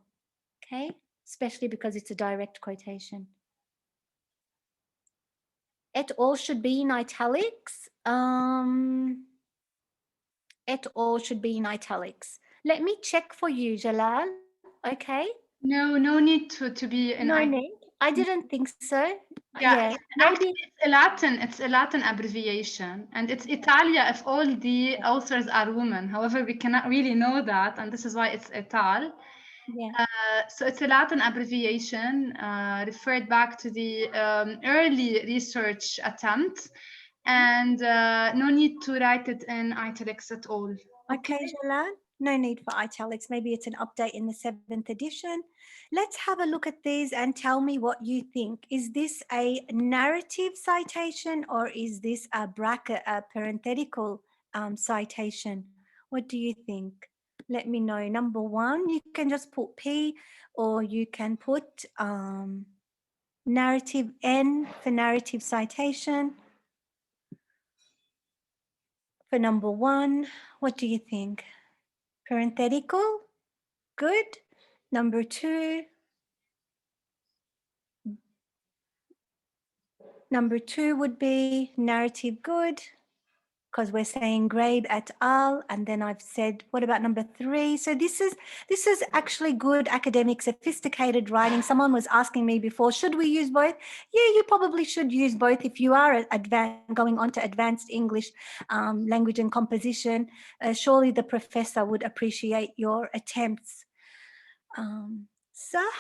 Okay, especially because it's a direct quotation. It all should be in italics. It all should be in italics. Let me check for you, Jalal. Okay. No need to be in No need. I didn't think so. Yeah, Maybe. it's a Latin abbreviation, and it's Italia if all the authors are women. However, we cannot really know that, and this is why it's Ital. Yeah. So it's a Latin abbreviation referred back to the early research attempt, and no need to write it in italics at all. Okay, Jalal. No need for italics. Maybe it's an update in the 7th edition. Let's have a look at these and tell me what you think. Is this a narrative citation or is this a bracket, a parenthetical citation? What do you think? Let me know. Number 1, you can just put P, or you can put narrative N for narrative citation. For number 1, what do you think? Parenthetical, good. Number 2, would be narrative good, because we're saying Grabe et al. And then I've said, what about number 3? So this is actually good academic, sophisticated writing. Someone was asking me before, should we use both? Yeah, you probably should use both if you are going on to advanced English language and composition. Surely the professor would appreciate your attempts. Sah,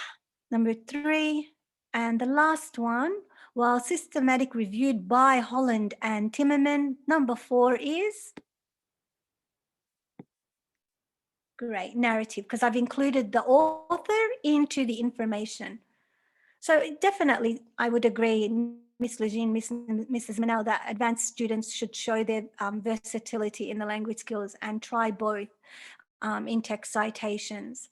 number 3. And the last one, while systematic reviewed by Holland and Timmerman, number 4 is great narrative, because I've included the author into the information. So definitely, I would agree, Miss Legine, Mrs. Manel, that advanced students should show their versatility in the language skills and try both in-text citations.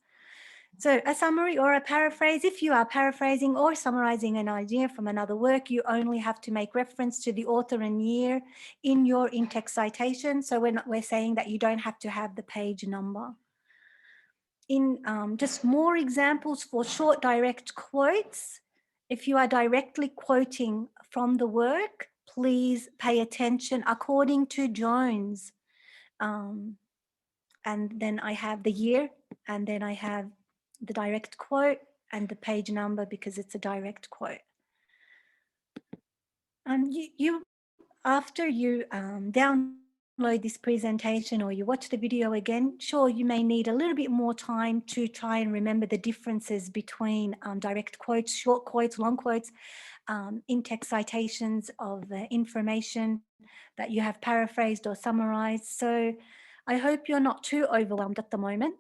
So a summary or a paraphrase, if you are paraphrasing or summarizing an idea from another work, you only have to make reference to the author and year in your in-text citation. So we're saying that you don't have to have the page number. In just more examples for short direct quotes, if you are directly quoting from the work, please pay attention according to Jones. And then I have the year, and then I have the direct quote and the page number because it's a direct quote. After you download this presentation or you watch the video again, sure, you may need a little bit more time to try and remember the differences between direct quotes, short quotes, long quotes, in-text citations of information that you have paraphrased or summarized. So I hope you're not too overwhelmed at the moment.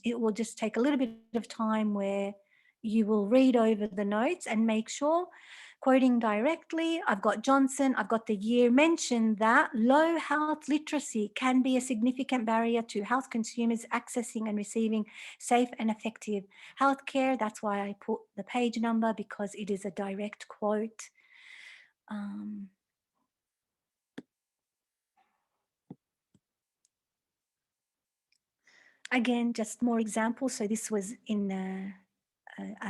It will just take a little bit of time where you will read over the notes and make sure, quoting directly, I've got Johnson, I've got the year, mentioned that low health literacy can be a significant barrier to health consumers accessing and receiving safe and effective healthcare. That's why I put the page number, because it is a direct quote. Again, just more examples. So this was in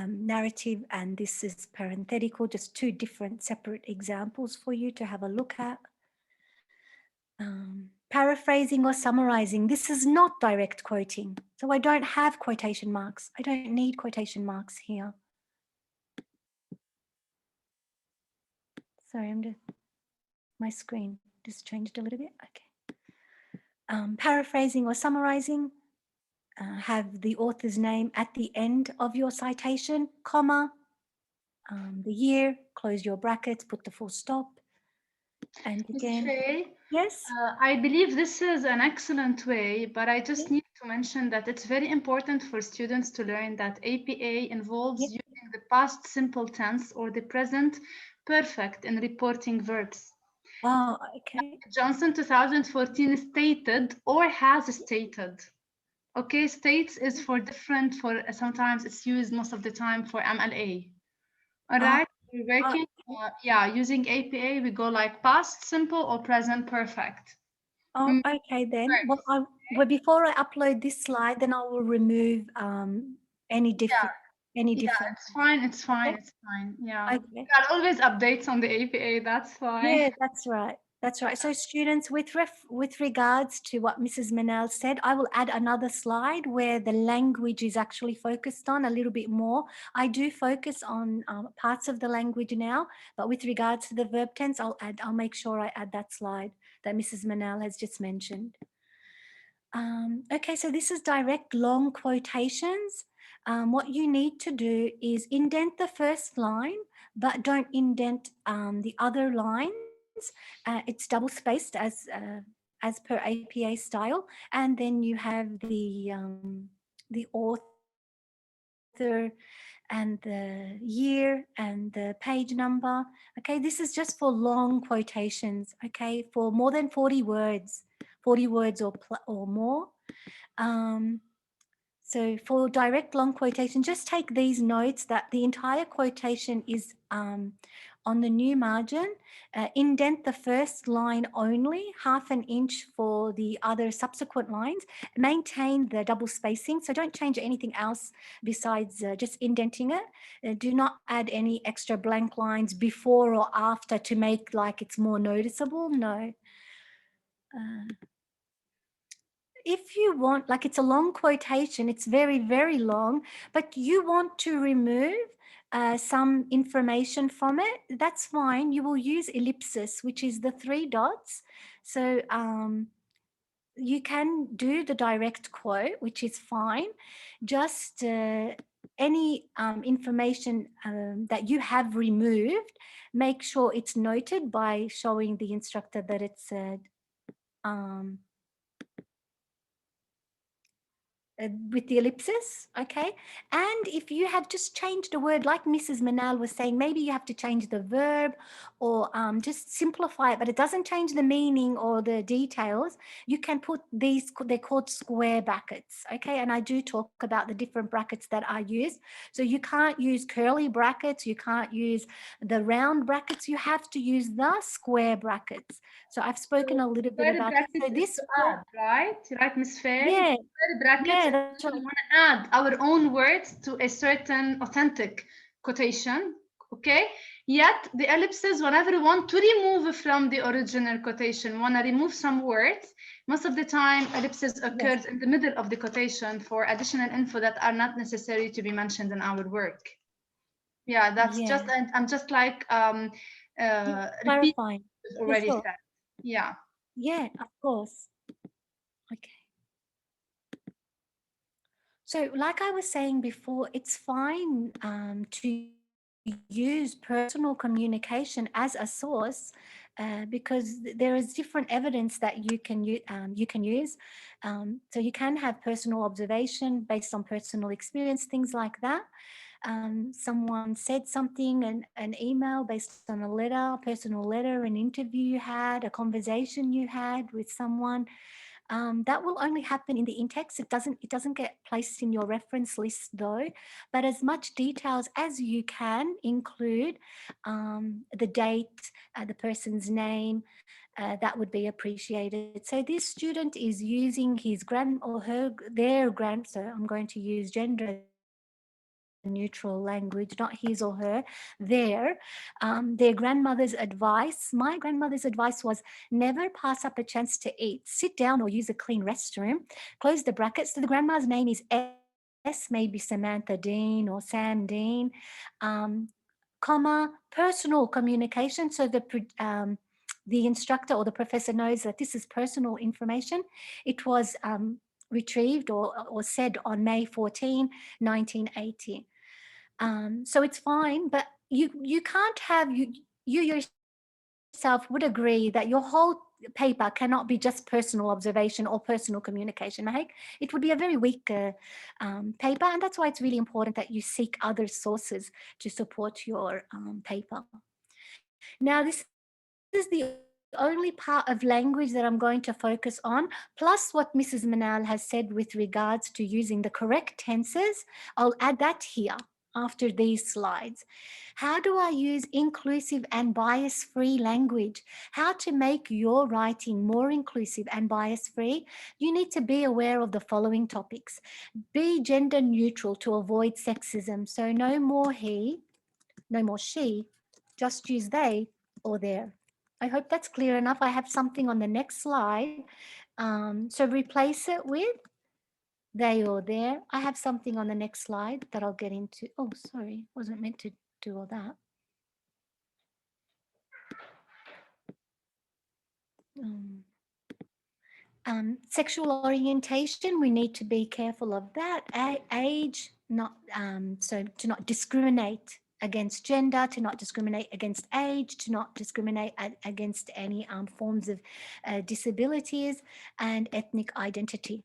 narrative, and this is parenthetical, just 2 different separate examples for you to have a look at. Paraphrasing or summarizing, this is not direct quoting. So I don't have quotation marks. I don't need quotation marks here. Sorry, my screen just changed a little bit. Okay. Paraphrasing or summarizing, have the author's name at the end of your citation, comma, the year, close your brackets, put the full stop. And again, yes? I believe this is an excellent way, but I just need to mention that it's very important for students to learn that APA involves using the past simple tense or the present perfect in reporting verbs. Oh, okay. Johnson 2014 stated or has stated. Okay, states is for different, for sometimes it's used most of the time for MLA. All right. We're working, yeah, using APA, we go like past simple or present perfect. Oh, okay then. Well, before I upload this slide, then I will remove any different difference. It's fine. It's fine. Okay. It's fine. Yeah. Okay. Got always updates on the APA. That's fine. Yeah, that's right. That's right. So students, with regards to what Mrs. Manel said, I will add another slide where the language is actually focused on a little bit more. I do focus on parts of the language now, but with regards to the verb tense, I'll make sure I add that slide that Mrs. Manel has just mentioned. Okay, so this is direct long quotations. What you need to do is indent the first line, but don't indent the other lines. It's double spaced as per APA style, and then you have the author and the year and the page number. Okay, this is just for long quotations. Okay, for more than 40 words or more. So for direct long quotation, just take these notes that the entire quotation is on the new margin. Indent the first line only, 1/2 inch for the other subsequent lines. Maintain the double spacing, so don't change anything else besides just indenting it. Do not add any extra blank lines before or after to make like it's more noticeable, no. If you want, like it's a long quotation, it's very, very long, but you want to remove some information from it, that's fine. You will use ellipsis, which is the 3 dots. So you can do the direct quote, which is fine. Just any information that you have removed, make sure it's noted by showing the instructor that it's with the ellipsis, okay? And if you have just changed a word, like Mrs. Manal was saying, maybe you have to change the verb or just simplify it, but it doesn't change the meaning or the details. You can put these, they're called square brackets, okay? And I do talk about the different brackets that I use. So you can't use curly brackets, you can't use the round brackets, you have to use the square brackets. So I've spoken a little bit about it. So this, add, right, Miss Faye? yeah, Brackets, yeah, that's we right. want to add our own words to a certain authentic quotation, okay? Yet the ellipses, whenever we want to remove from the original quotation, want to remove some words, most of the time ellipses occurs in the middle of the quotation for additional info that are not necessary to be mentioned in our work. Yeah, that's just, and I'm just like repeat clarifying. already Sure. said. Yeah. Yeah, of course. Okay. So like I was saying before, it's fine to use personal communication as a source because there is different evidence that you can use. So you can have personal observation based on personal experience, things like that. Someone said something, an email based on a letter, personal letter, an interview you had, a conversation you had with someone. That will only happen in the in-text. It doesn't get placed in your reference list though, but as much details as you can include the date, the person's name, that would be appreciated. So this student is using his so I'm going to use gender neutral language, not his or her, their grandmother's advice. My grandmother's advice was never pass up a chance to eat. Sit down or use a clean restroom. Close the brackets. So the grandma's name is S, maybe Samantha Dean or Sam Dean, comma, personal communication. So the instructor or the professor knows that this is personal information. It was retrieved or said on May 14, 1980. So it's fine, but you can't have, you yourself would agree that your whole paper cannot be just personal observation or personal communication, Mahek. It would be a very weak paper, and that's why it's really important that you seek other sources to support your paper. Now, this is the only part of language that I'm going to focus on, plus what Mrs. Manal has said with regards to using the correct tenses. I'll add that here. after these slides. How do I use inclusive and bias-free language? How to make your writing more inclusive and bias-free? You need to be aware of the following topics. Be gender neutral to avoid sexism. So no more he, no more she, just use they or their. I hope that's clear enough. I have something on the next slide. So replace it with they or their. I have something on the next slide that I'll get into. Oh, sorry, wasn't meant to do all that. Sexual orientation, we need to be careful of that. Age, not so to not discriminate against gender, to not discriminate against age, to not discriminate against any forms of disabilities, and ethnic identity.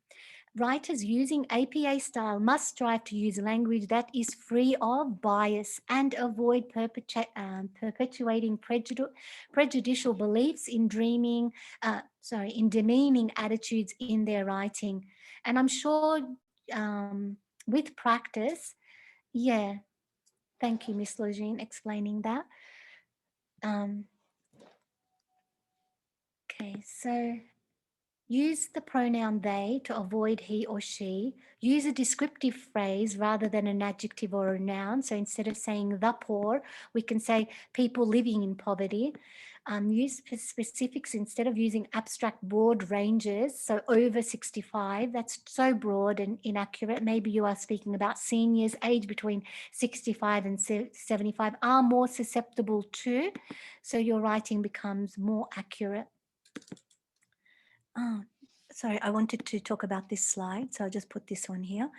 Writers using APA style must strive to use language that is free of bias and avoid perpetuating prejudicial beliefs in in demeaning attitudes in their writing. And I'm sure with practice, yeah, thank you, Miss Logine, explaining that. Okay, so use the pronoun they to avoid he or she. Use a descriptive phrase rather than an adjective or a noun. So instead of saying the poor, we can say people living in poverty. Use specifics instead of using abstract broad ranges. So over 65, that's so broad and inaccurate. Maybe you are speaking about seniors aged between 65 and 75 are more susceptible to. So your writing becomes more accurate. Oh, sorry, I wanted to talk about this slide, so I'll just put this one here.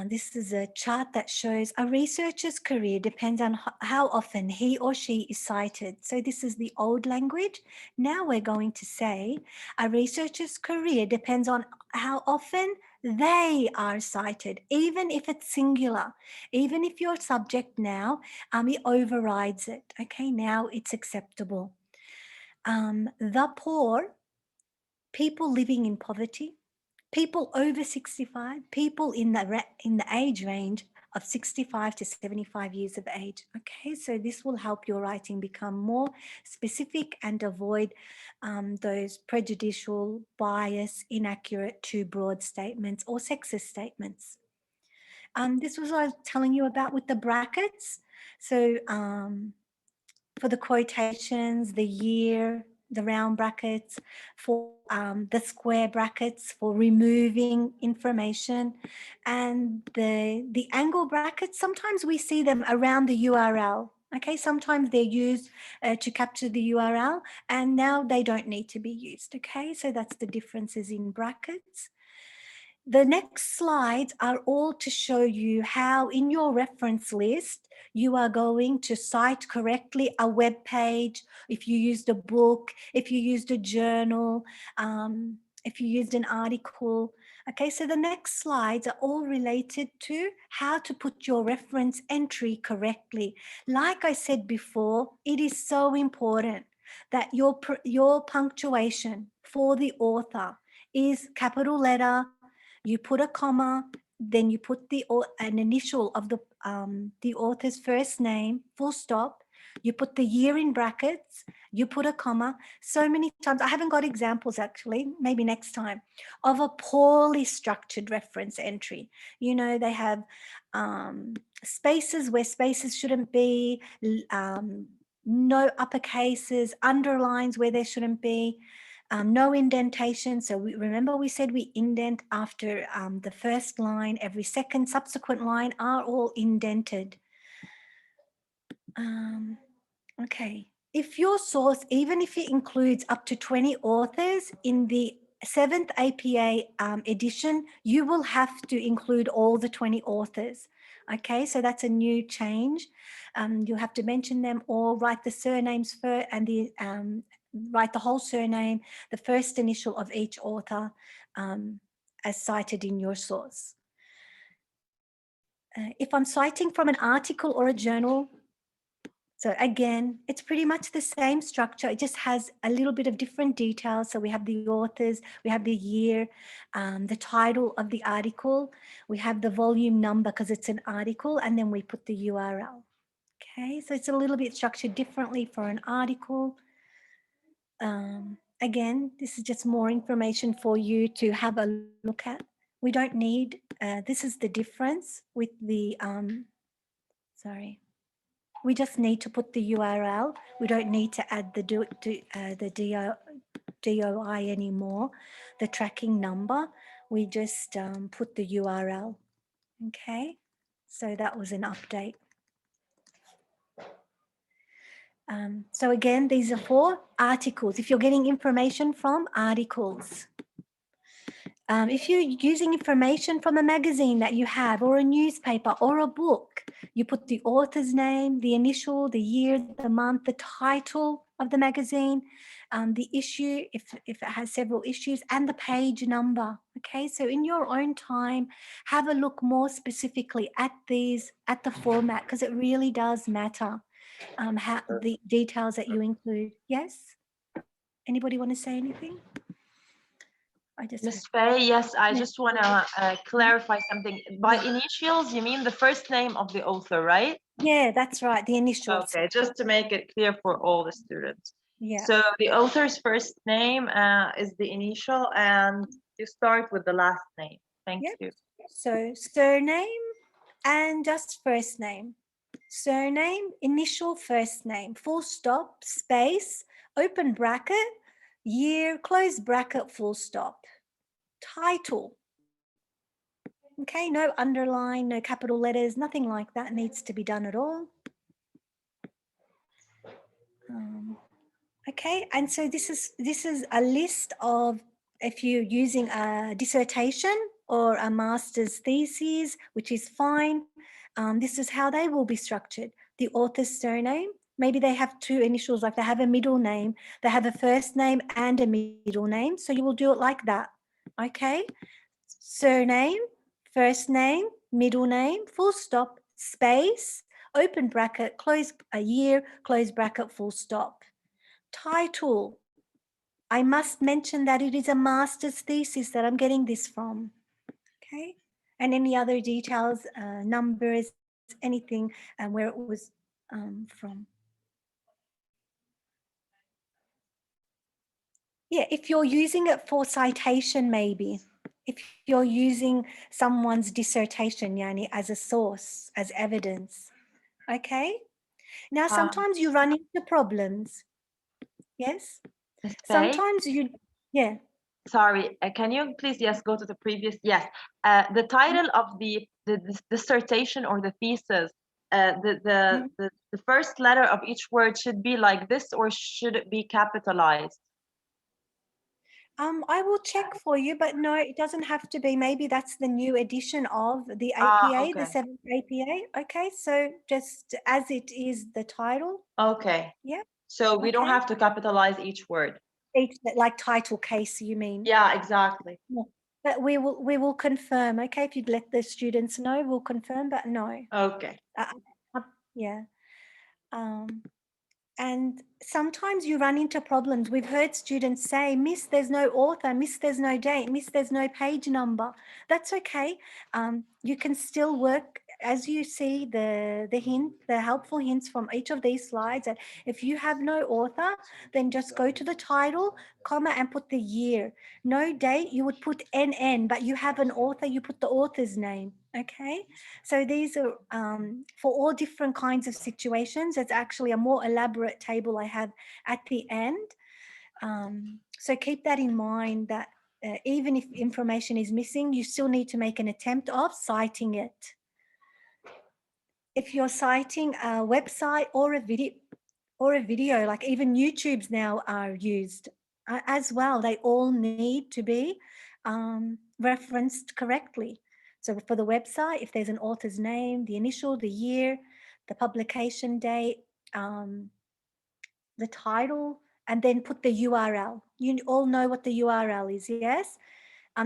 This is a chart that shows a researcher's career depends on how often he or she is cited. So this is the old language. Now we're going to say a researcher's career depends on how often they are cited, even if it's singular, even if your subject now, it overrides it. Okay, now it's acceptable. The poor, people living in poverty, people over 65, people in the age range of 65 to 75 years of age. Okay, so this will help your writing become more specific and avoid those prejudicial, bias, inaccurate, too broad statements or sexist statements. This was what I was telling you about with the brackets. So for the quotations, the year, the round brackets, for the square brackets for removing information, and the angle brackets, sometimes we see them around the URL. Okay, sometimes they're used to capture the URL, and now they don't need to be used. Okay, so that's the differences in brackets. The next slides are all to show you how in your reference list, you are going to cite correctly a web page, if you used a book, if you used a journal, if you used an article. Okay, so the next slides are all related to how to put your reference entry correctly. Like I said before, it is so important that your punctuation for the author is capital letter, you put a comma, then you put an initial of the author's first name, full stop. You put the year in brackets, you put a comma. So many times, I haven't got examples actually, maybe next time, of a poorly structured reference entry. You know, they have spaces where spaces shouldn't be, no upper cases, underlines where there shouldn't be. No indentation. So remember we said we indent after the first line, every second subsequent line are all indented. Okay, if your source, even if it includes up to 20 authors in the 7th APA edition, you will have to include all the 20 authors. Okay, so that's a new change. You'll have to mention them or write the surnames first and write the whole surname, the first initial of each author as cited in your source. If I'm citing from an article or a journal, So again, it's pretty much the same structure. It just has a little bit of different details. So we have the authors, we have the year, the title of the article, we have the volume number because it's an article, and then we put the URL. Okay, so it's a little bit structured differently for an article. Again, this is just more information for you to have a look at. We don't need, this is the difference with the, sorry. We just need to put the URL. We don't need to add the DOI anymore, the tracking number. We just put the URL. Okay, so that was an update. So again, these are for articles. If you're getting information from articles. If you're using information from a magazine that you have, or a newspaper, or a book, you put the author's name, the initial, the year, the month, the title of the magazine, the issue, if it has several issues, and the page number. Okay, so in your own time, have a look more specifically at these, at the format, because it really does matter how the details that you include. Yes? Anybody want to say anything? I just Miss Faye, yes, I Yeah. just want to clarify something. By initials, you mean the first name of the author, right? Yeah, that's right. The initials. Okay, just to make it clear for all the students. Yeah. So the author's first name is the initial, and you start with the last name. Thank Yep. you. So surname and just first name. Surname, initial, first name, full stop, space, open bracket, year, close bracket, full stop. Title. Okay, no underline, no capital letters, nothing like that needs to be done at all. Okay, and so this is a list of, if you're using a dissertation or a master's thesis, which is fine, this is how they will be structured. The author's surname, maybe they have two initials, like they have a middle name, they have a first name and a middle name, so you will do it like that, okay? Surname, first name, middle name, full stop, space, open bracket, close a year, close bracket, full stop. Title, I must mention that it is a master's thesis that I'm getting this from, okay? And any other details, numbers, anything, and where it was from. Yeah, if you're using it for citation, maybe. If you're using someone's dissertation, Yani, as a source, as evidence, okay? Now, sometimes you run into problems, yes? Miss Faye? Sometimes you, yeah. Sorry, can you please, yes, go to the previous, yes. The title of the dissertation or the thesis, the first letter of each word should be like this, or should it be capitalized? I will check for you, but no, it doesn't have to be. Maybe that's the new edition of the APA, the Okay. 7th APA. Okay, so just as it is the title. Okay. Yeah. So we don't Okay. have to capitalize each word. Each, like title case, you mean? Yeah, exactly. Yeah. But we will confirm. Okay, if you'd let the students know, we'll confirm. But no. Okay. Yeah. And sometimes you run into problems. We've heard students say, Miss, there's no author, Miss, there's no date, Miss, there's no page number. That's okay. You can still work as you see the helpful hints from each of these slides. And if you have no author, then just go to the title, comma, and put the year. No date, you would put NN, but you have an author, you put the author's name. Okay, so these are for all different kinds of situations. It's actually a more elaborate table I have at the end. So keep that in mind, that even if information is missing, you still need to make an attempt of citing it. If you're citing a website or a video, like even YouTube's now are used as well. They all need to be referenced correctly. So for the website, if there's an author's name, the initial, the year, the publication date, the title, and then put the URL. You all know what the URL is, yes?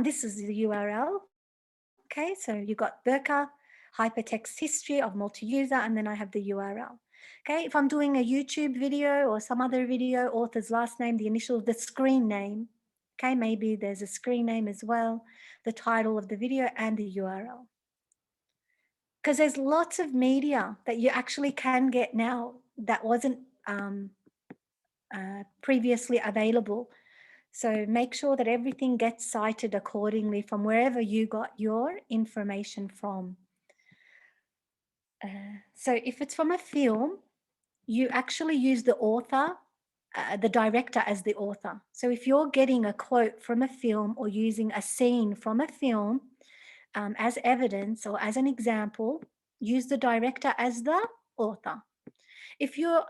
This is the URL. Okay, so you've got Burqa, hypertext history of multi-user, and then I have the URL. Okay, if I'm doing a YouTube video or some other video, author's last name, the initial of the screen name. Okay, maybe there's a screen name as well, the title of the video and the URL. Because there's lots of media that you actually can get now that wasn't previously available. So make sure that everything gets cited accordingly from wherever you got your information from. So if it's from a film, you actually use the author, the director as the author. So if you're getting a quote from a film or using a scene from a film as evidence or as an example, use the director as the author. If you're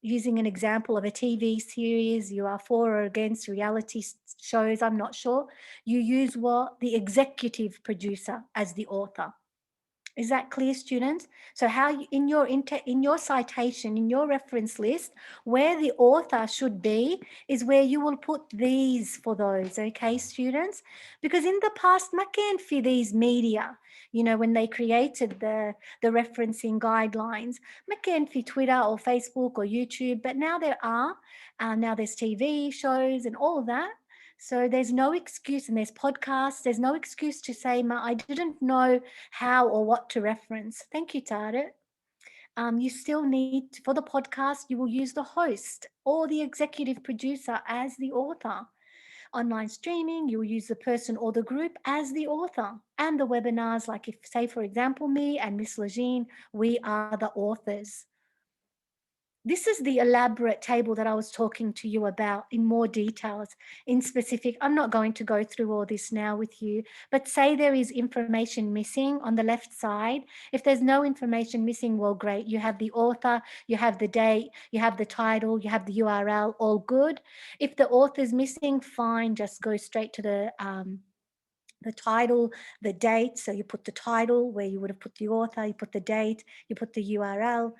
using an example of a TV series, you are for or against reality shows, I'm not sure, you use the executive producer as the author. Is that clear, students? So how in your citation, in your reference list, where the author should be is where you will put these for those, okay, students? Because in the past, ma kien fi these media, you know, when they created the referencing guidelines, ma kien fi Twitter or Facebook or YouTube, but now there are, now there's TV shows and all of that. So there's no excuse, and there's podcasts, there's no excuse to say, Ma, I didn't know how or what to reference. Thank you, Tarek. You still need, for the podcast, you will use the host or the executive producer as the author. Online streaming, you will use the person or the group as the author. And the webinars, like if, say, for example, me and Miss Lajine, we are the authors. This is the elaborate table that I was talking to you about in more details, in specific. I'm not going to go through all this now with you, but say there is information missing on the left side. If there's no information missing, well, great. You have the author, you have the date, you have the title, you have the URL, all good. If the author's missing, fine, just go straight to the title, the date. So you put the title where you would have put the author, you put the date, you put the URL.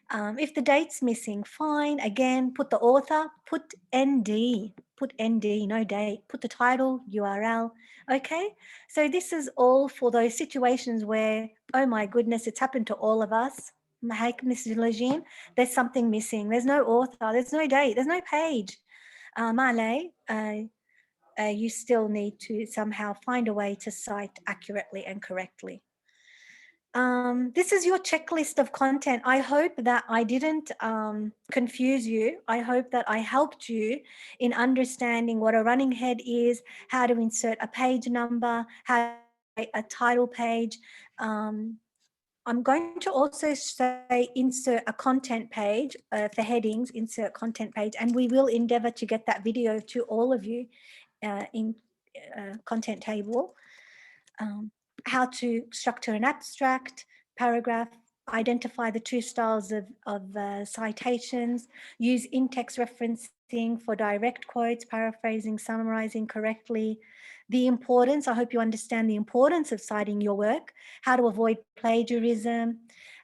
If the date's missing, fine. Again, put the author, put ND, no date, put the title, URL. Okay, so this is all for those situations where, oh my goodness, it's happened to all of us. Mrs. Lajine, there's something missing. There's no author, there's no date, there's no page. Malay, you still need to somehow find a way to cite accurately and correctly. This is your checklist of content. I hope that I didn't confuse you. I hope that I helped you in understanding what a running head is, how to insert a page number, how to create a title page. I'm going to also say insert a content page for headings, insert content page, and we will endeavor to get that video to all of you in content table. How to structure an abstract, paragraph, identify the two styles of citations, use in-text referencing for direct quotes, paraphrasing, summarizing correctly. The importance, I hope you understand the importance of citing your work, how to avoid plagiarism,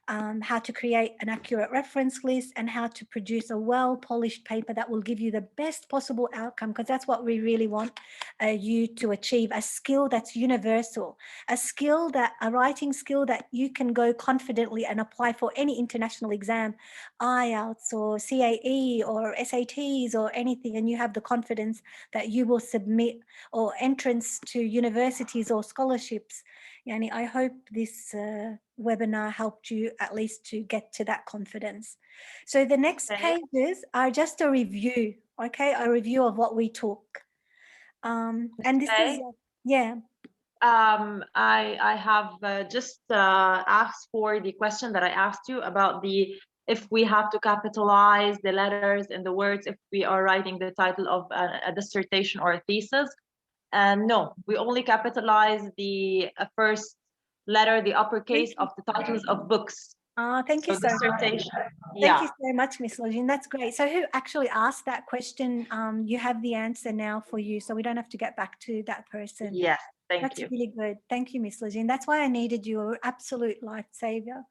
how to create an accurate reference list, and how to produce a well-polished paper that will give you the best possible outcome, because that's what we really want you to achieve, a skill that's universal, a writing skill that you can go confidently and apply for any international exam, IELTS or CAE or SATs or anything, and you have the confidence that you will submit, or entrance to universities or scholarships. Yani, I hope this webinar helped you at least to get to that confidence. So the next pages are just a review, okay? A review of what we took. And this is, yeah. I have just asked for the question that I asked you about if we have to capitalize the letters and the words if we are writing the title of a dissertation or a thesis. No, we only capitalize the first letter, the uppercase of the titles of books. Thank you so much. Thank you so much, Miss Lajine. That's great. So who actually asked that question? You have the answer now for you, so we don't have to get back to that person. Yes, thank you. That's really good. Thank you, Miss Lajine. That's why I needed you, an absolute lifesaver.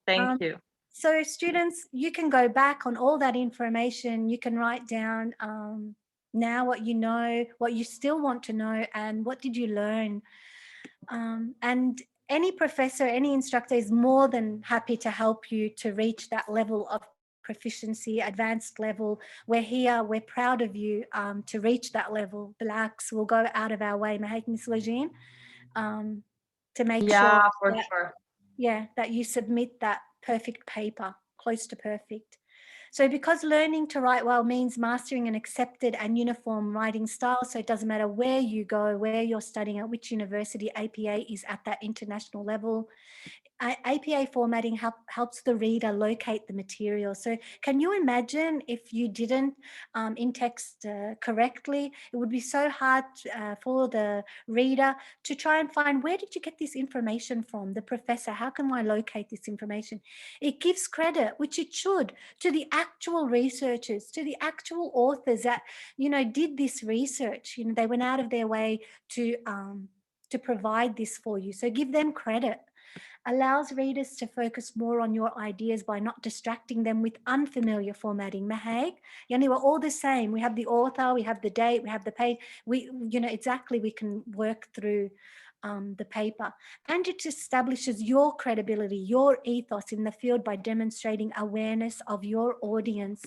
Thank you. So students, you can go back on all that information. You can write down now what you know, what you still want to know, and what did you learn. And any professor, any instructor is more than happy to help you to reach that level of proficiency, advanced level. We're here, we're proud of you to reach that level. Blacks will go out of our way, Miss Lajine, to make sure Yeah, for that, sure. yeah, that you submit that perfect paper, close to perfect. So because learning to write well means mastering an accepted and uniform writing style, so it doesn't matter where you go, where you're studying at, which university, APA is at that international level. APA formatting helps the reader locate the material. So can you imagine if you didn't in-text correctly? It would be so hard for the reader to try and find, where did you get this information from? The professor, how can I locate this information? It gives credit, which it should, to the actual researchers, to the actual authors that, you know, did this research. You know, they went out of their way to provide this for you. So give them credit. Allows readers to focus more on your ideas by not distracting them with unfamiliar formatting. Mahag, yani we're all the same. We have the author, we have the date, we have the page. We, you know, exactly, we can work through the paper. And it establishes your credibility, your ethos in the field by demonstrating awareness of your audience.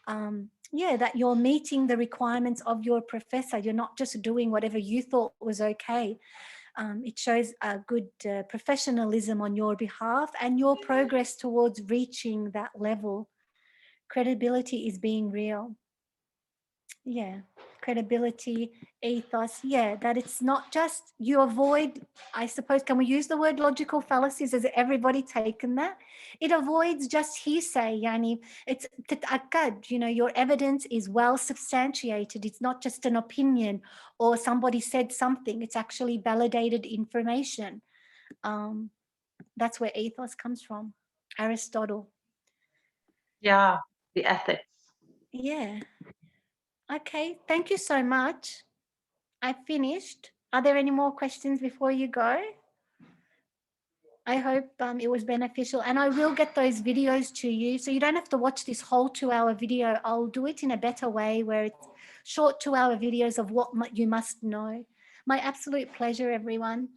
Yeah, that you're meeting the requirements of your professor. You're not just doing whatever you thought was okay. It shows a good professionalism on your behalf and your progress towards reaching that level. Credibility is being real. Yeah, credibility, ethos, yeah, that it's not just, you avoid, I suppose, can we use the word logical fallacies? Has everybody taken that? It avoids just hearsay, yani, it's تتأكد, you know, your evidence is well substantiated. It's not just an opinion or somebody said something, it's actually validated information. That's where ethos comes from, Aristotle. Yeah, the ethics. Yeah. Okay, thank you so much. I finished. Are there any more questions before you go? I hope it was beneficial, and I will get those videos to you so you don't have to watch this whole 2-hour video. I'll do it in a better way where it's short 2-hour videos of what you must know. My absolute pleasure, everyone.